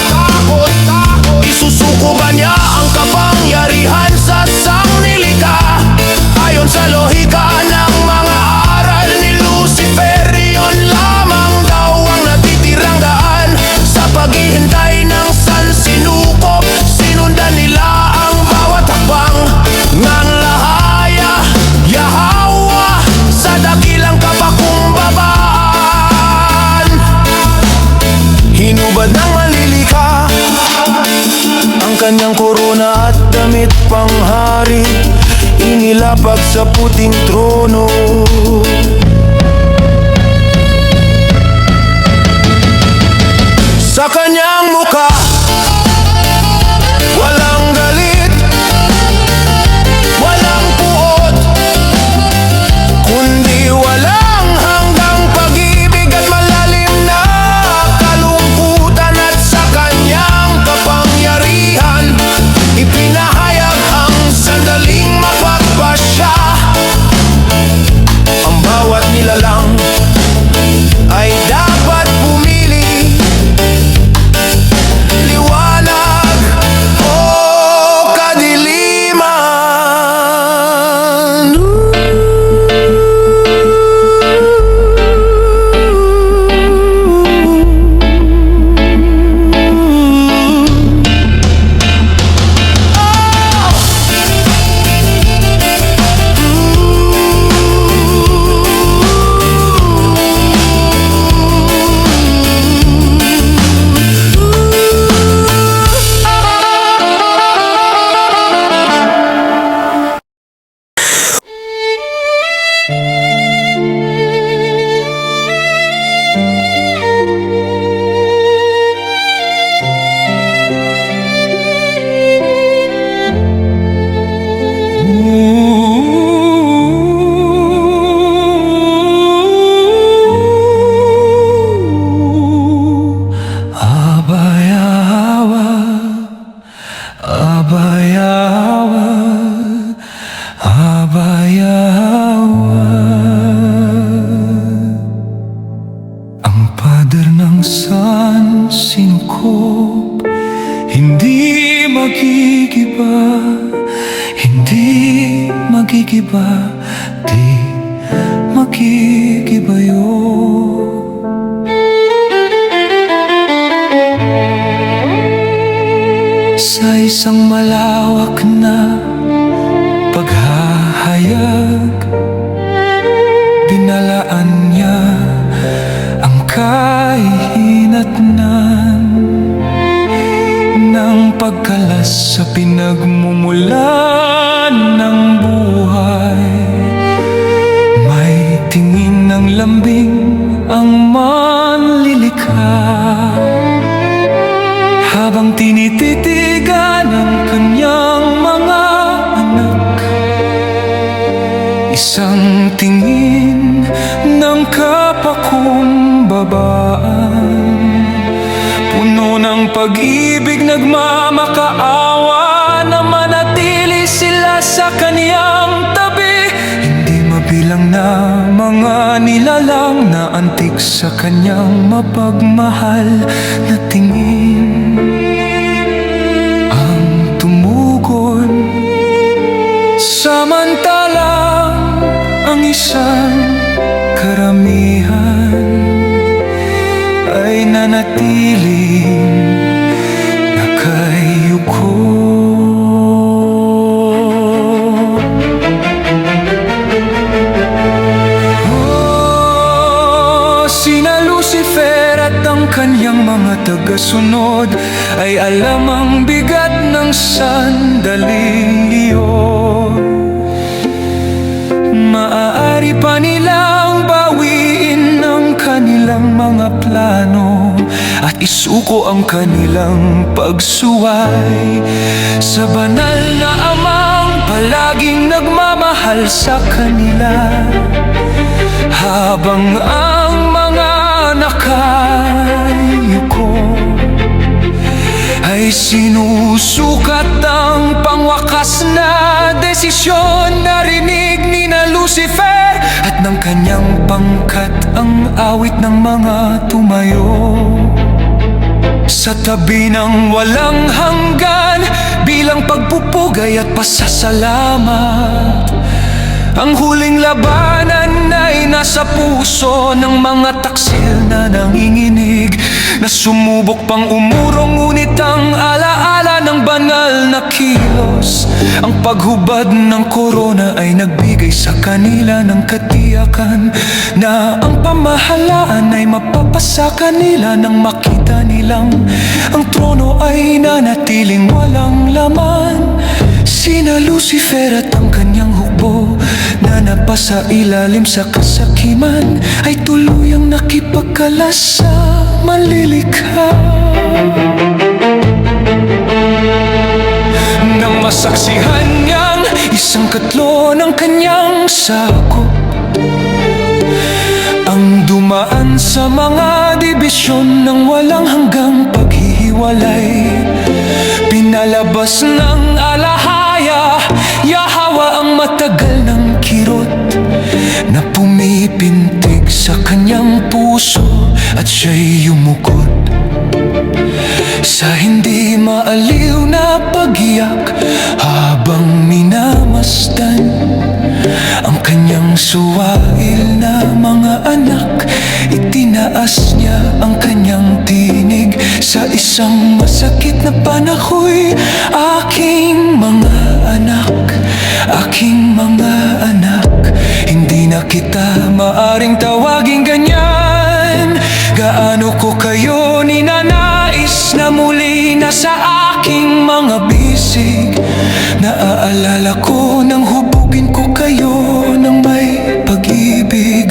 Isusuko ba niya ang kapangyarihan sa sangnilikha? Ayon sa lohika ng mga aral ni Lucifer, yun lamang daw ang natitirang daan sa paghihintay ng sansinukop. Sinundan nila ang bawat hakbang ng lahaya, yahawa sa dakilang kapakumbabaan. Hinubad ng malilikha ang kanyang korona at damit panghari, inilapag sa puting trono. Sa kanyang mukha walang galit, walang puot, kundi walang hanggang pag-ibig at malalim na kalungkutan. At sa kanyang kapangyarihan ipinahayag ang sandaling mapagpasya. Ang bawat nilalang ay dapat pumili, liwanag o kadiliman. Abayawa, abayawa, abayawa. Ang pader ng sansinukob hindi magigiba, hindi magigiba, di magigibayo. Sa isang malawak na paghahayag, dinalaan niya ang kahihinatnan ng pagkalas sa pinagmumulan ng buhay. May tingin ng lambing ang manlilikha habang tinititigan ang kanyang mga anak. Isang tingin ng kapakumbabaan, puno ng pag-ibig, nagmamakaawa na manatili sila sa kaniyang tabi. Hindi mabilang na mga nilalang na antik sa kanyang mapagmahal na tingin ang tumugon. Samantalang ang isang karamihan ay nanatiling nakayuko. Sina Lucifer at ang kanyang mga tagasunod ay alam ang bigat ng sandaling iyon. Maaari pa nilang bawiin ang kanilang mga plano at isuko ang kanilang pagsuway sa banal na amang palaging nagmamahal sa kanila, habang ang mga nakayuko ay sinusukat ang pangwakas na desisyon. Narinig ni na Lucifer at ng kanyang pangkat ang awit ng mga tumayo sa tabi ng walang hanggan bilang pagpupugay at pasasalamat. Ang huling labanan ay nasa puso ng mga taksil na nanginginig, na sumubok pang umurong, ngunit ang alaala ng banal na kilos, ang paghubad ng korona ay nagbigay sa kanila ng katiyakan na ang pamahalaan ay mapapasa kanila nang makita nilang ang trono ay nanatiling walang laman. Sina Lucifer at ang kanyang hukbo na napasa ilalim sa kasakiman ay tuluyang nakipagkalas sa malilikha. Nang masaksihan niyang isang katlo ng kanyang sakop ang dumaan sa mga dibisyon ng walang hanggang paghihiwalay, pinalabas ng alahaya, yahawa ang matagal ng kirot na pumipintig sa kanyang puso, at siya'y yumukod sa hindi maaliw na pag-iyak habang minamasdan ang kanyang suwail na mga anak. Itinaas niya ang kanyang tinig sa isang masakit na panahoy. Aking mga anak, aking mga anak, hindi na kita maaring tawaging ganyan. Gaano ko kayo ninanais na muli na sa aking mga bisig. Naaalala ko nang hubugin ko kayo ng may pag-ibig.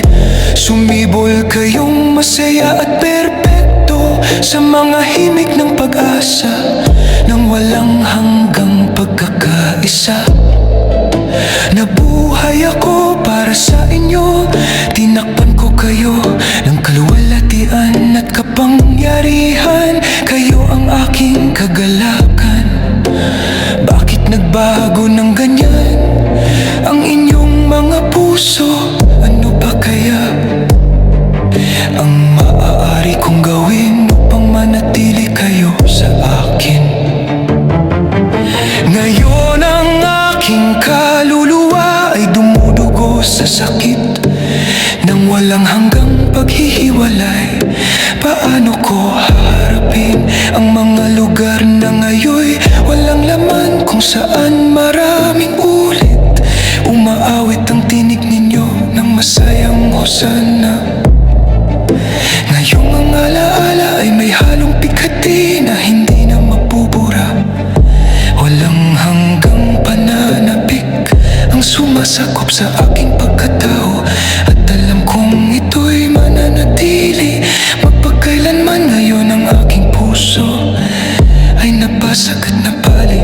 Sumibol kayong masaya at perpekto sa mga himig ng pag-asa ng walang hanggang pagkakaisa. Nabuhay ako para sa inyo, tinakpan ko kayo ng kaluwalhatian at kapangyarihan. Kayo ang aking kagalakan. Bakit nagbago ng ganyan ang inyong mga puso? Ano ba kaya ang maaari kong gawin upang manatili kayo sa akin? Ngayon ang aking kaluluwa ay dumudugo sa sakit ng walang hanggang paghihiwalay. Paano ko haharapin ang mga lugar na ngayoy walang laman, kung saan maraming ulit umaawit ang tinig ninyo ng masayang hosana? Ngayong ang alaala ay may halong pikati na hindi na mapubura. Walang hanggang pananabik ang sumasakop sa aking pagkatao, at alam kong ito'y mananatili magpagkailanman. Ngayon ang aking puso ay napasag at napali.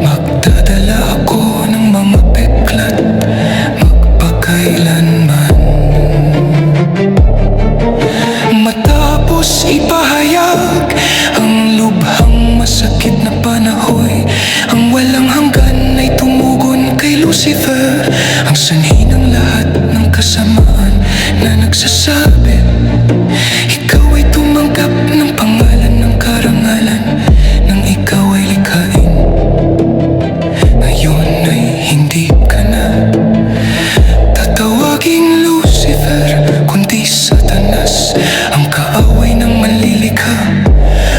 Magdadala ako ng mga peklat magpagkailanman. Matapos ipahayag ang lubhang masakit na panahoy, ang walang hanggan ay tumugon kay Lucifer, ang sanhi ng lahat ng kasamaan na nagsasabi, ikaw ay tumanggap ng pangalan ng karangalan nang ikaw ay likhain. Ngayon ay hindi ka na tatawaging Lucifer, kundi Satanas, ang kaaway ng manlilikha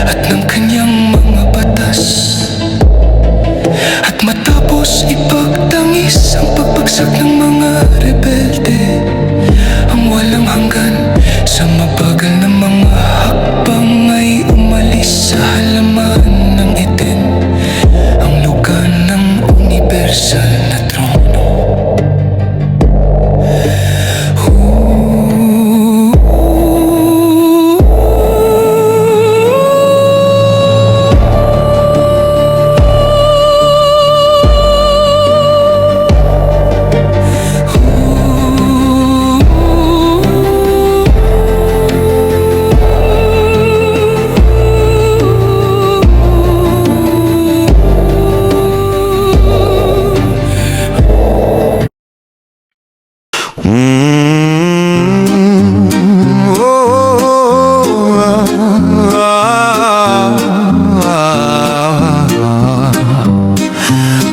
at ng kanyang mga batas. At matapos ipagtangis ang pagbagsak ng mga rebelde, ang walang hanggan Sa mabagal na mga hakbang ay umalis sa halaman ng Eden, ang lugar ng universal na trono.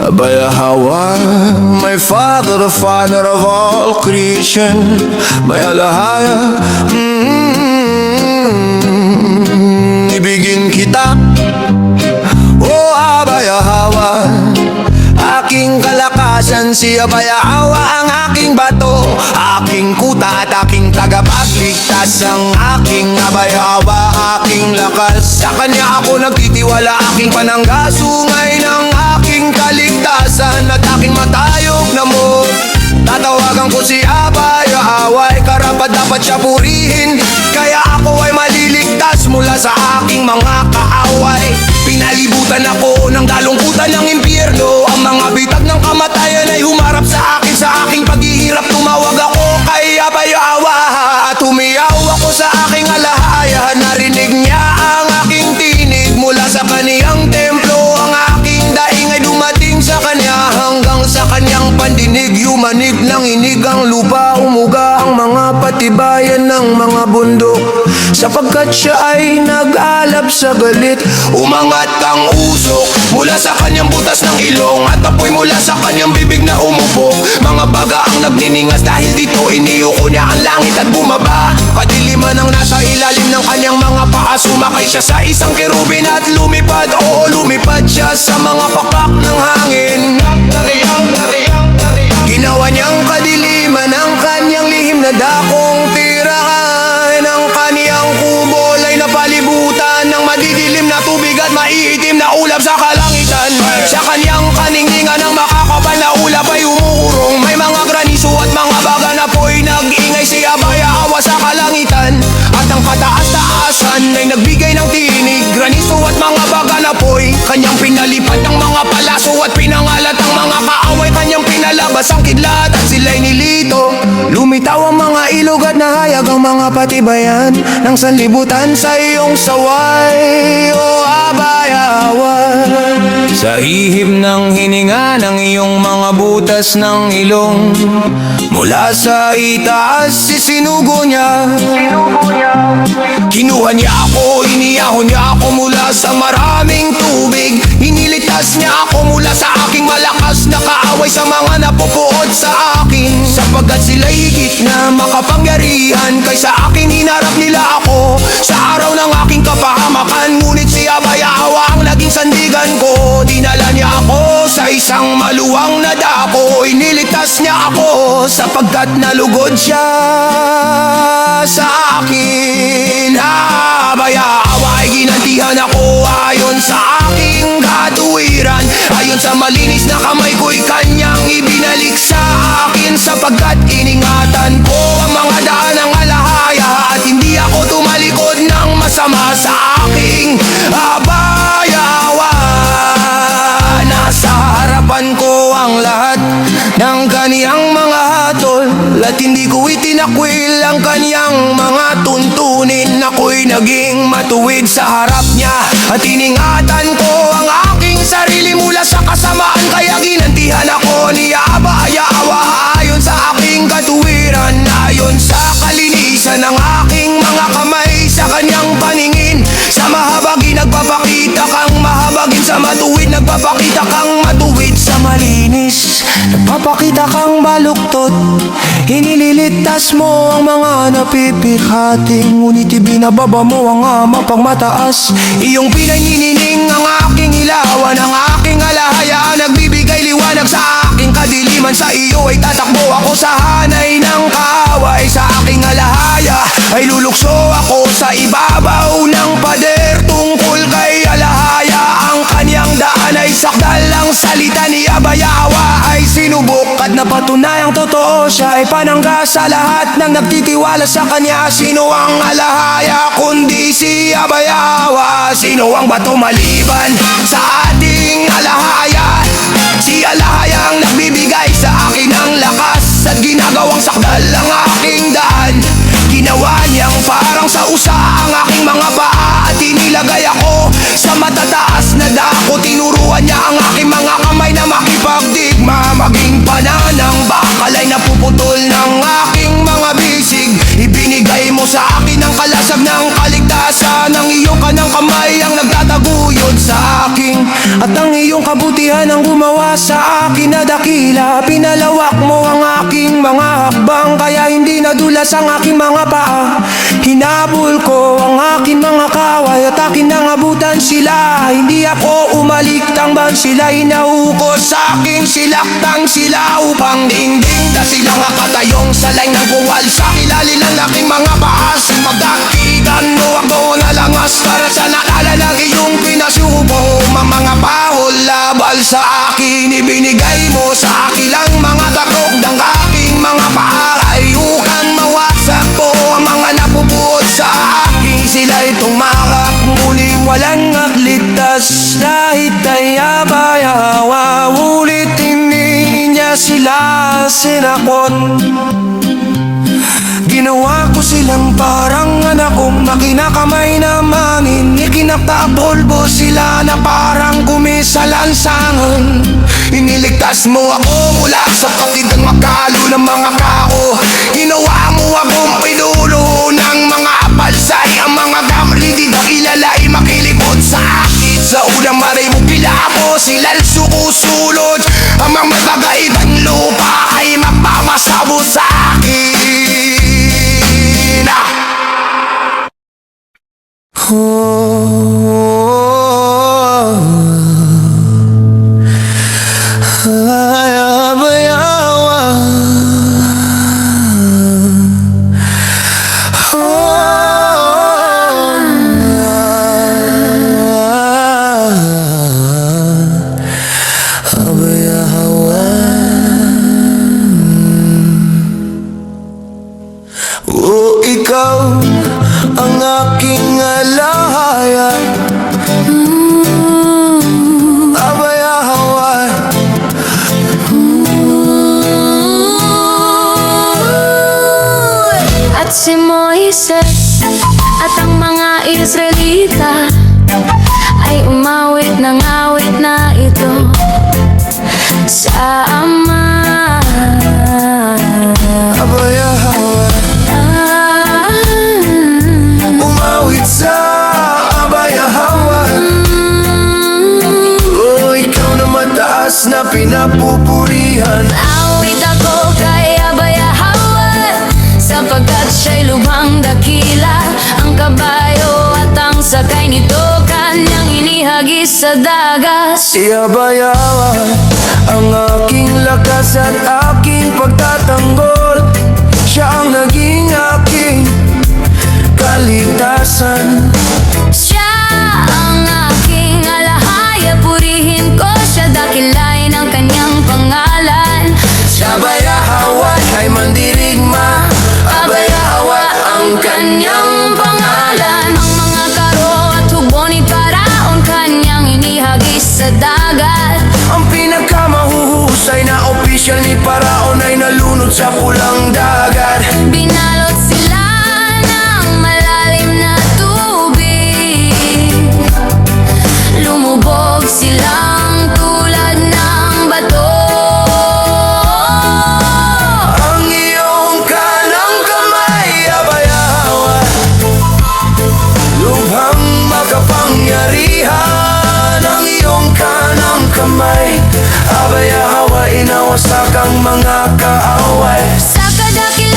Abayahawa, my father, the father of all creation, may alahaya, ibigin kita, oh Abayahawa. Aking kalakasan si Abayahawa, ang aking bato, aking kuta at aking tagapagligtas. Ang aking Abayahawa, aking lakas, sa kanya ako nagtitiwala, aking panangga, sungay ng aking kaligtasan at aking matayog na mo. Tatawagan ko si Abayahawa, karapat dapat siya purihin, kaya ako ay maliligtas mula sa aking mga kaaway. Pinalibutan ako ng dalungkutan ng impyerno, ang mga bitag ng kamatayan ay humarap sa akin. Sa aking paghihirap tumawag ako kay Abayahawa at humiyaw ako sa aking alahaya. Narinig niya ang aking tinig mula sa kaniyang templo, ang aking daing ay dumating sa kanya hanggang sa kanyang pandinig. Yumanig ng inig ang lupa, umuga ang mga patibayan ng mga bundok, sapagkat siya ay nag-alab sa galit. Umangat ang usok mula sa kanyang butas ng ilong, at apoy mula sa kanyang bibig na umubog. Mga baga ang nagniningas dahil dito iniyuko niya ang langit at bumaba. Kadiliman ang nasa ilalim ng kanyang mga paa, sumakay siya sa isang kerubin at lumipad. Oo, lumipad siya sa mga pakpak ng hangin. Ginawa niyang kadiliman ang kanyang lihim na dakong tirahan. Ang kaniyang kubol ay napalibutan ng madidilim na tubig at maiitim na ulap sa kalangitan. Sa kanyang kaningningan ng makakapal na ulap ay umuurong, may mga graniso at mga baga na po'y nag-ingay. Si Abayahawa sa kalangitan at ang kataas-taasan ay nagbigay ng tinig. Graniso at mga baga na po'y kanyang pinalipad ng mga palaso at pinangalat ang mga kaaway. Kanyang pinalabas ang kidlat at sila'y nilito. Lumitaw ang mga ilog at nahayag ang mga patibayan ng sanlibutan sa iyong saway, o Abayahawa. Sa ihip ng hininga ng iyong mga butas ng ilong, mula sa itaas isinugo niya. Kinuha niya ako, iniyahon niya ako mula sa maraming tubig. Inilitas niya ako mula sa aking malakas na kaaway, sa mga napupuod sa akin, sapagkat sila'y higit na makapangyarihan kaysa akin. Hinarap nila ako sa araw ng aking kapahamakan, ngunit si Abayahawa ang naging sandigan ko. Dinala niya ako sa isang maluwang na dako, iniligtas niya ako sapagkat nalugod siya sa akin. Abayahawa ay ginantihan ako ayon sa aking katuwiran, ayon sa malinis na kamay ko'y kanyang ibinalik sa akin, sapagkat iningatan ko ang mga daan ng alahaya at hindi ako tumalikod ng masama sa aking Abayahawa. Nasa harapan ko ang lahat ng kaniyang mga hatol at hindi ko itinakwil ang kaniyang mga tuntunin. Ako'y naging matuwid sa harap niya at iningatan ko ang aking sarili mula sa kasamaan, kaya ginantihan ako ni Abayahawa ayon sa aking katuwiran, ayon sa kalinisan ng aking mga kamay. Sa kanyang paningin, sa mahabagin nagpapakita kang mahabagin, sa matuwid nagpapakita kang matuwid, sa malinis nagpapakita kang baluktot. Inililitas mo ang mga napipikhating, ngunit ibinababa mo ang mapang mataas. Iyong pinaninining ang aking ilawan, ang aking alahaya, nagbibigay liwanag sa aking
kadiliman, sa iyo ay tatakbo ako sa hanay ng kaaway. Sa aking alahaya ay lulukso ako sa ibabaw ng pader. Tungkol kay alahaya, ang kanyang daan ay sakdal. Ang salita ni Abayawa ay sinubok at napatunayang totoo. Siya ay panangga sa lahat ng nagtitiwala sa kanya. Sino ang alahaya kundi si Abayawa? Sino ang bato maliban sa ating alahaya? Si alahaya ang nagbibigay sa akin ng lakas at ginagawang sakdal ang aking daan. Ginawa niyang parang sa usa ang aking mga paa at inilagay ako sa matataas na dako. Tinuruan niya ang aking mga kamay na makipagdigma. Maging pananang bakal ay napuputol ng aking mga bisig. Ibinigay mo sa akin ang kalasag ng kaligtasan. Ang iyong kanang kamay ang nagtataguyod sa akin, at ang iyong kabutihan ang gumawa sa akin na dakila. Pinalawak mo ang aking mga hakbang, kaya hindi nadulas ang aking mga paa. Hinabol ko ang aking mga kaway at akin nangabutan sila. Hindi ako umaliktang bang sila inaukos sa aking silaktang sila upang dingding na silang nakatayong salay ng buwal sa kilalilang aking mga paas. Magdakitan mo ako na langas para sa nakala ng iyong pinasubo. Mga pahol labal sa akin, ibinigay mo sa akin lang mga takok ng aking mga paalay upang mawasak ko ang mga napupuot sa akin. Sila'y tumakak, muling walang aklitas. Kahit ay Abayawa, ulit hindi niya sila sinakot. Ginawa ko silang parang anak kong makinakamay na manin. Ikinakta polvo sila na parang kumisalansangan. Iniligtas mo ako mula sa patidang makalo ng mga kao. Ginawa mo akong pinulo ng mga apalsay. Ang mga gamli di na ilalay makilipot sa akin. Sa unang maray mo pilabo sila'y sukusulod. Ang mga magagaibang lupa ay mapapasabo sa akin. Ikaw ang aking alahaya, Abayawa.
At si Moises at ang mga Israelita ay umawit ng awit na ito sa Ama.
Abayawa, umawit sa Abayawa. Oh, ikaw na mataas na pinapupurihan.
Awit ako kay Abayawa, sapagkat siya'y lubhang dakila. Ang kabayo at ang sakay nito kanyang inihagis sa dagat.
Si Abayawa, ang aking lakas at aking pagtatanggol. Siya ang naging aking kaligtasan.
Siya ang aking alahaya, purihin ko siya, dakilay ng kanyang pangalan.
Sa Abayawa ay mandirigma. Abayawa ang kanyang pangalan.
Ang mga karo at hugbo ni Paraon kanyang inihagis sa dagat.
Ang pinagkamahuhusay na opisyal ni Paraon ay nalunod sa pulang dagat.
Binalot sila ng malalim na tubig. Lumubog silang tulad ng bato.
Ang iyong kanang kamay, Abayawa, lubhang makapangyarihan. Ang iyong kanang kamay, Abayawa, inawasak ang mga kaaway.
Sa kadakil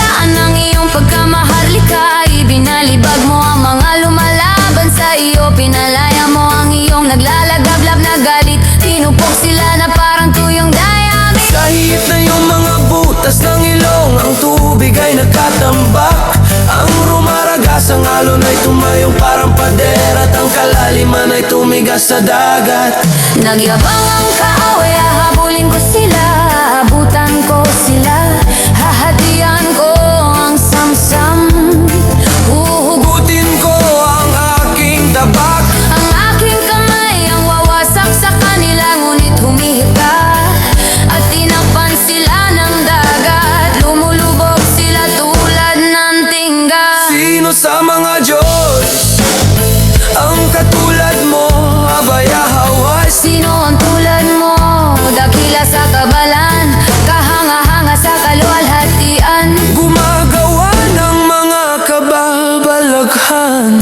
alon ay tumayong parang pader at ang kalaliman ay tumigas sa dagat.
Nagyabang ang kaaway, hahabulin ko sila, abutan ko sila, hahatian ko ang samsam.
Huhugutin ko ang aking tabak.
Ang aking kamay ang wawasak sa kanila, ngunit humihip ka at tinakpan sila ng dagat. Lumulubog sila tulad ng tingga.
Sino sa mga Diyos ang katulad mo, abaya hawas?
Sino ang tulad mo, dakila sa kabalan, kahanga-hanga sa kaluwalhatian?
Gumagawa ng mga kababalaghan.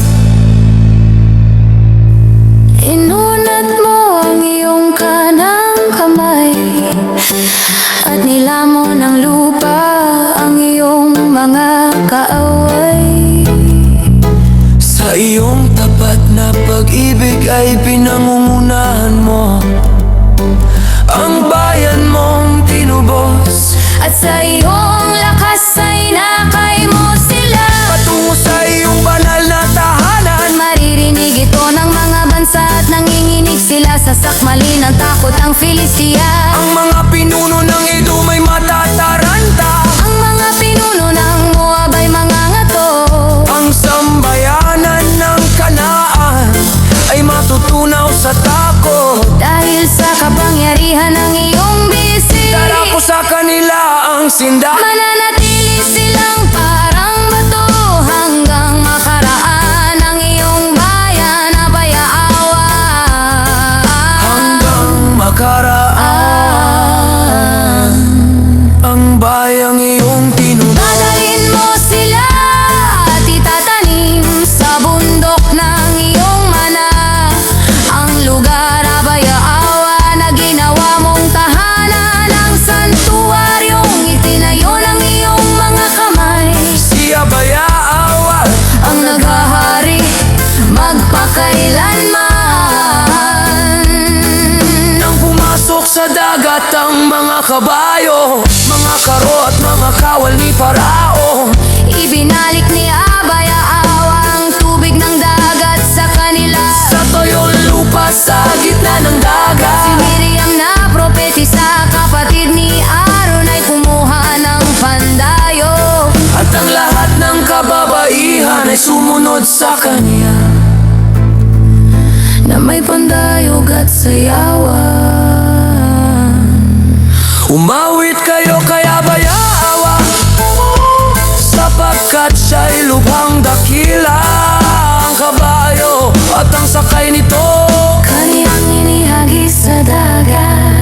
Inunat mo ang iyong kanang kamay at nilamon ng lupa ang iyong mga kaaway.
Sa iyong tapat na pag-ibig ay pinangungunahan mo ang bayan mong tinubos.
At sa iyong lakas ay nakay mo sila.
Patungo sa iyong banal na tahanan.
Maririnig ito ng mga bansa at nanginginig sila sa sakmali ng takot ang Filistia.
Ang mga pinuno ng Edom ay matataranta.
Ang mga pinuno ng Moab ay mga ngato.
Ang sambayanan ng Kanaan ay matutunaw sa takot.
Dahil sa kapangyarihan ng iyong bisig,
Dala ko sa kanila ang sinda.
mananatili silang parang bato hanggang makaraan ang iyong bayan na bayaawa.
Hanggang makaraan ang bayang iyong tinubos.
Dadalhin mo sila at itatanim sa bundok ng iyong mana, ang lugar na bayaawa na ginawa mong tahanan, ang santuaryong itinayo ng iyong mga kamay.
Si Abaya Awad
Ang naghahari magpakailanman.
nang pumasok sa dagat ang mga kabayo, mga karo at mga kawal ni Parao.
Ibinalik ni Abaya-awa ang tubig ng dagat sa kanila.
Sa toyong lupa sa gitna ng
Si
dagat.
Miriam na propetisa, kapatid ni Aaron, ay kumuha ng pandayo.
At ang lahat ng kababaihan ay sumunod sa kanya.
Na may pandayog at sayawan.
Umawit kayo kay Abaya Awa, sapagkat siya'y lubhang dakila. Ang kabayo at ang sakay nito
Kaniyang inihagis sa dagat.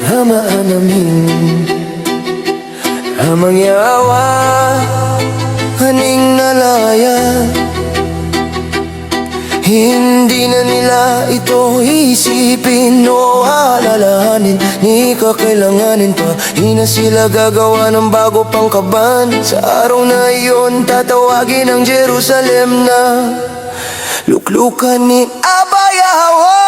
hamaan namin amang yawa haning nalaya. Hindi na nila ito isipin o alalahanin, ni kakailanganin pa. Di na sila gagawa ng bago pang kaban. Sa araw na iyon tatawagin ang Jerusalem na luklukan ni Abaya Hawa.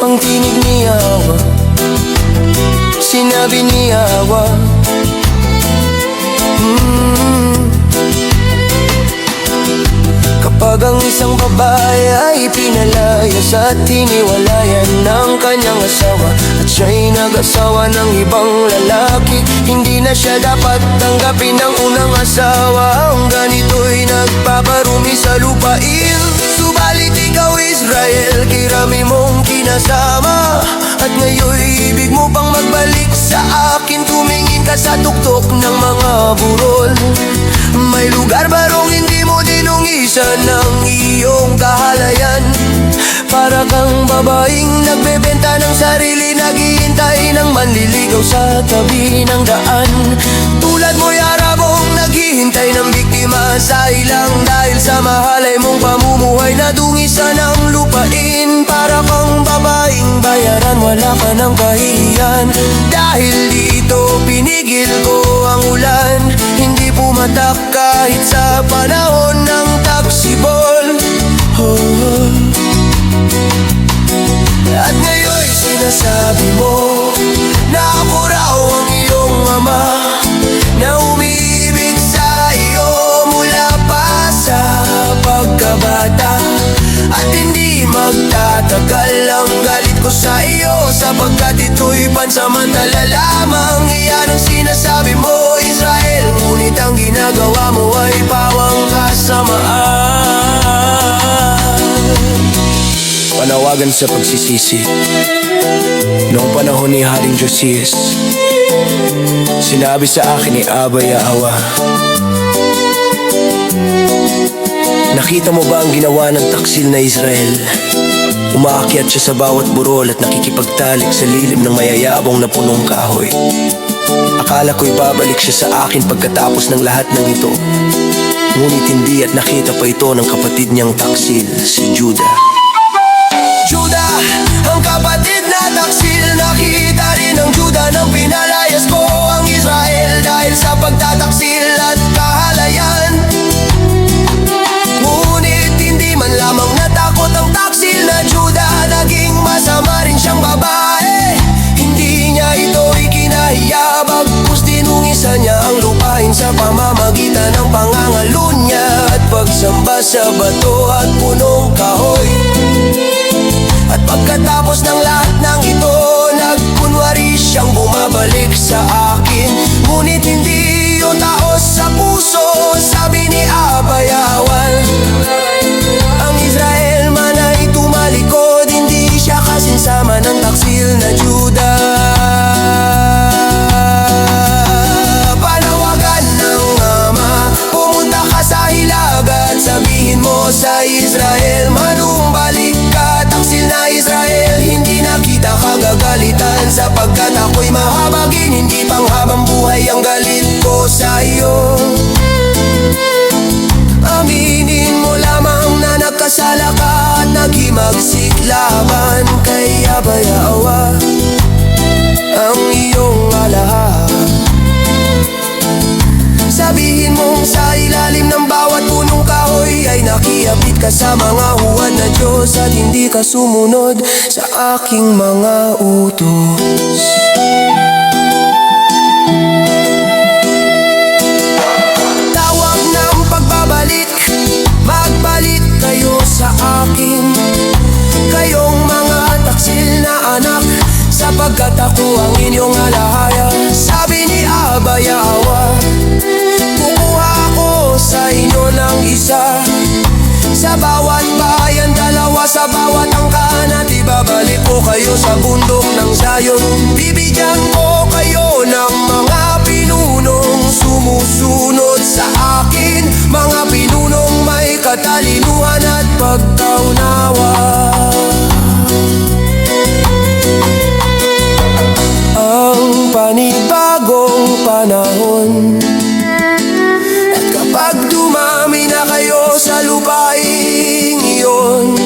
Ang tinig ni Awa, sinabi ni Awa, kapag ang isang babae ay pinalayas at hiniwalayan ng kanyang asawa, at siya'y nag-asawa ng ibang lalaki, hindi na siya dapat tanggapin ng unang asawa. Ang ganito'y nagpaparumi sinasama. At ngayon'y ibig mo pang magbalik sa akin. Tumingin ka sa tuktok ng mga burol. May lugar barong hindi mo dinungisan ng iyong kahalayan. Para kang babaeng nagbebenta ng sarili, naghihintay ng manliligaw sa tabi ng daan. Tulad mo yara mong naghihintay ng biktima sa ilang, dahil sa mahalay mong pamumuhay na dungisan ng lupain. Para kang babaeng bayaran, wala ka ng kahihiyan. Dahil dito pinigil ko ang ulan, hindi pumatak kahit sa panahon ng taksibol. At ngayon'y sinasabi mo na ako raw ang iyong ama, na umiibig sa iyo mula pa sa pagkabata. At hindi magtatagal ang galit ko sa iyo, sapagkat ito'y pansamantala lamang. Iyan ang sinasabi mo, Israel, ngunit ang ginagawa mo ay pawang kasamaan. Panawagan sa pagsisisi. Noong panahon ni Haring Josias, sinabi sa akin ni Aba Yahwa, nakita mo ba ang ginawa ng taksil na Israel? Umaakyat siya sa bawat burol at nakikipagtalik sa lilim ng mayayabong na punong kahoy. Akala ko'y babalik siya sa akin pagkatapos ng lahat ng ito. Ngunit hindi, at nakita pa ito ng kapatid niyang taksil, si Judah. Judah, ang kapatid na taksil, nakita rin ng Judah nang pinalayas ko ang Israel dahil sa pagtataksil at kahalayan. Ngunit hindi man lamang natakot ang taksil na Judah, naging masama rin siyang babae. Hindi niya ito ikinahiya, bagkus dinungisan niya ang lupain sa pamamagitan ng pangangalo niya at pagsamba sa bato at punong kahoy. At pagkatapos ng lahat ng ito, nagkunwari siyang bumabalik sa akin. Ngunit hindi yun taos sa puso, sabi ni Aba Yahwa. Ang Israel man ay tumalikod, hindi siya kasinsama ng taksil na Judah. Panawagan ng ama, pumunta ka sa hilaga at sabihin mo sa Israel, manumbalik ka, taksil na Israel, hindi na kita kagagalitan, sapagkat ako'y mahabagin, hindi panghabang buhay ang galit ko sa iyo. Aminin mo lamang na nagkasala ka at naghimagsik laban kay Aba Yahwa, ang iyong alaha. Sabihin mong sa ilalim ng bawat punong kahoy ay nakiapit ka sa mga huwad na Diyos at hindi ka sumunod sa aking mga utos. Tawag ng pagbabalik, magbalik kayo sa akin, kayong mga taksil na anak, sapagkat ako ang inyong alahaya. Sabi ni Aba Yahwa, kukuha ako sa inyo ng isa, sa bawat bayan dalawa, sa bawat angkan, at ibabalik ko kayo sa bundok ng Zion. Bibigyan ko kayo ng mga pinunong sumusunod sa akin, mga pinunong may katalinuhan at pagkaunawa. Ang panibagong panahon, at kapag dumami na kayo sa lupaing iyon,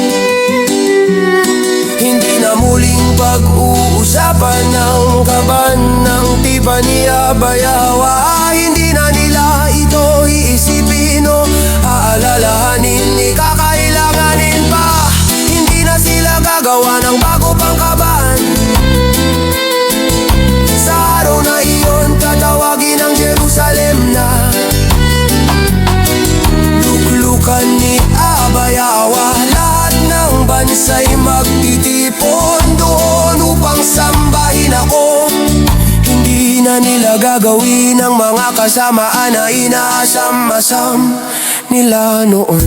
hindi na muling pag-uusapan ng kaban ng tipan ni Aba Yahwa. Hindi na nila ito iisipin o aalalahanin, ikakailanganin pa. Hindi na sila gagawa ng bago pang kaban. Sa araw na iyon, tatawagin ang Jerusalem na luklukan ni Aba Yahwa. Lahat ng bansa'y magtitipon doon upang sambahin ako. Hindi na nila gagawin ang mga kasamaan na inaasam-asam nila noon.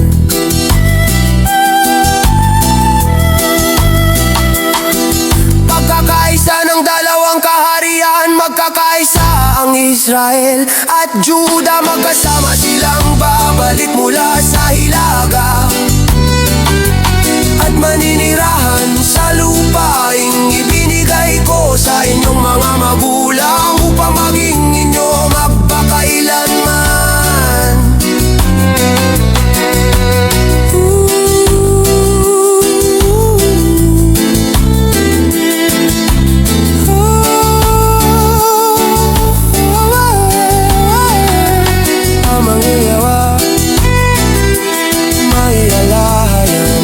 magkakaisa ang Israel at Juda. Magkasama silang babalik mula sa hilaga at maninirahan sa lupaing ibinigay ko sa inyong mga magulang upang maging inyo magpakailanman. Amang iyawa, may alahayan.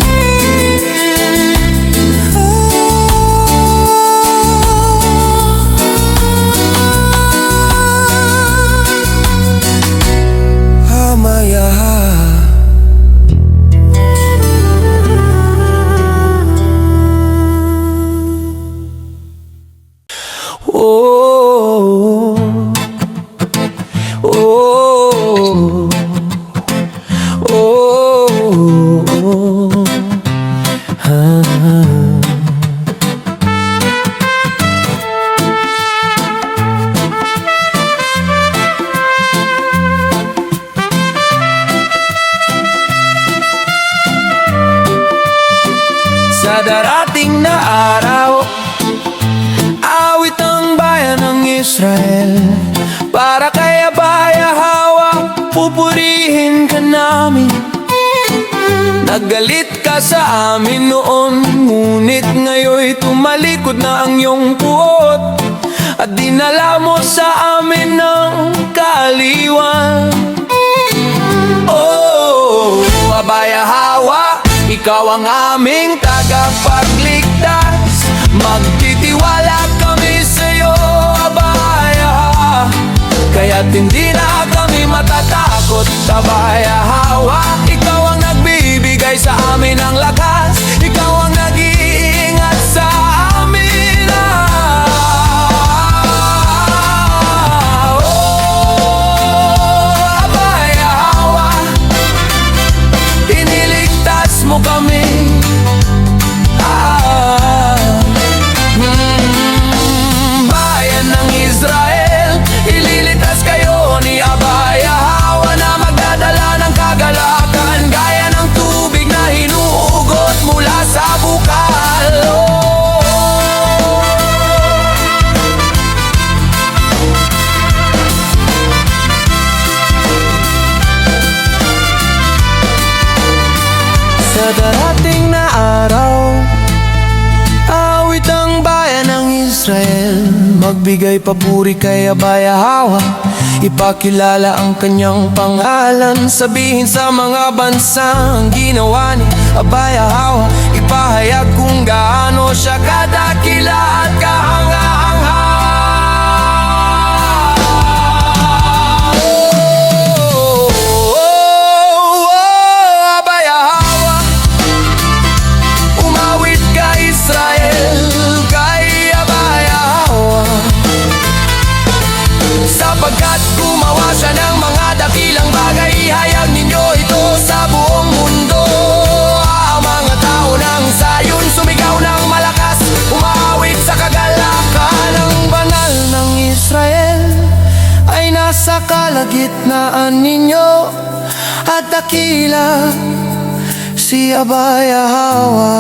Amaya. Oh, oh, oh, sa darating na araw, awit ang bayan ng Israel. Para kay Abaya Hawa, pupurihin ka namin. Nagalit ka sa amin noon, ngunit ngayon tumalikod na ang iyong puot at dinala mo sa amin ng kaaliwan. Oh, Abaya Hawa, ikaw ang aming tagapagligtas. Magtitiwala kami sa'yo, Abaya, kaya't hindi na kami matatakot. Abaya Hawa, ikaw ang nagbibigay sa amin ng lakas. Ikaw ang nag-iingat sa amin. Oh, Abaya Hawa, iniligtas mo kami. Bayan ng Israel, ililitas kayo ni Abaya Hawa na magdadala ng kagalakan gaya ng tubig na hinuugot mula sa bukal. Sa darating na araw, awit ang bayan ng Israel. Magbigay papuri kay Abaya Hawa, ipakilala ang kanyang pangalan. Sabihin sa mga bansang ginawa ni Abaya Hawa, ipahayag kung gaano siya kadakila at kahanga-hanga. Abaya Hawa, umawit ka Israel, kay Abaya Hawa, sapagkat gumawa siya ng mga dakilang bagay. Ihayag ninyo ito sa buong mundo. Ang mga tao ng Zion sumigaw ng malakas, umawit sa kagalakan. Ang banal ng Israel ay nasa kalagitnaan ninyo at dakila si Abaya Hawa.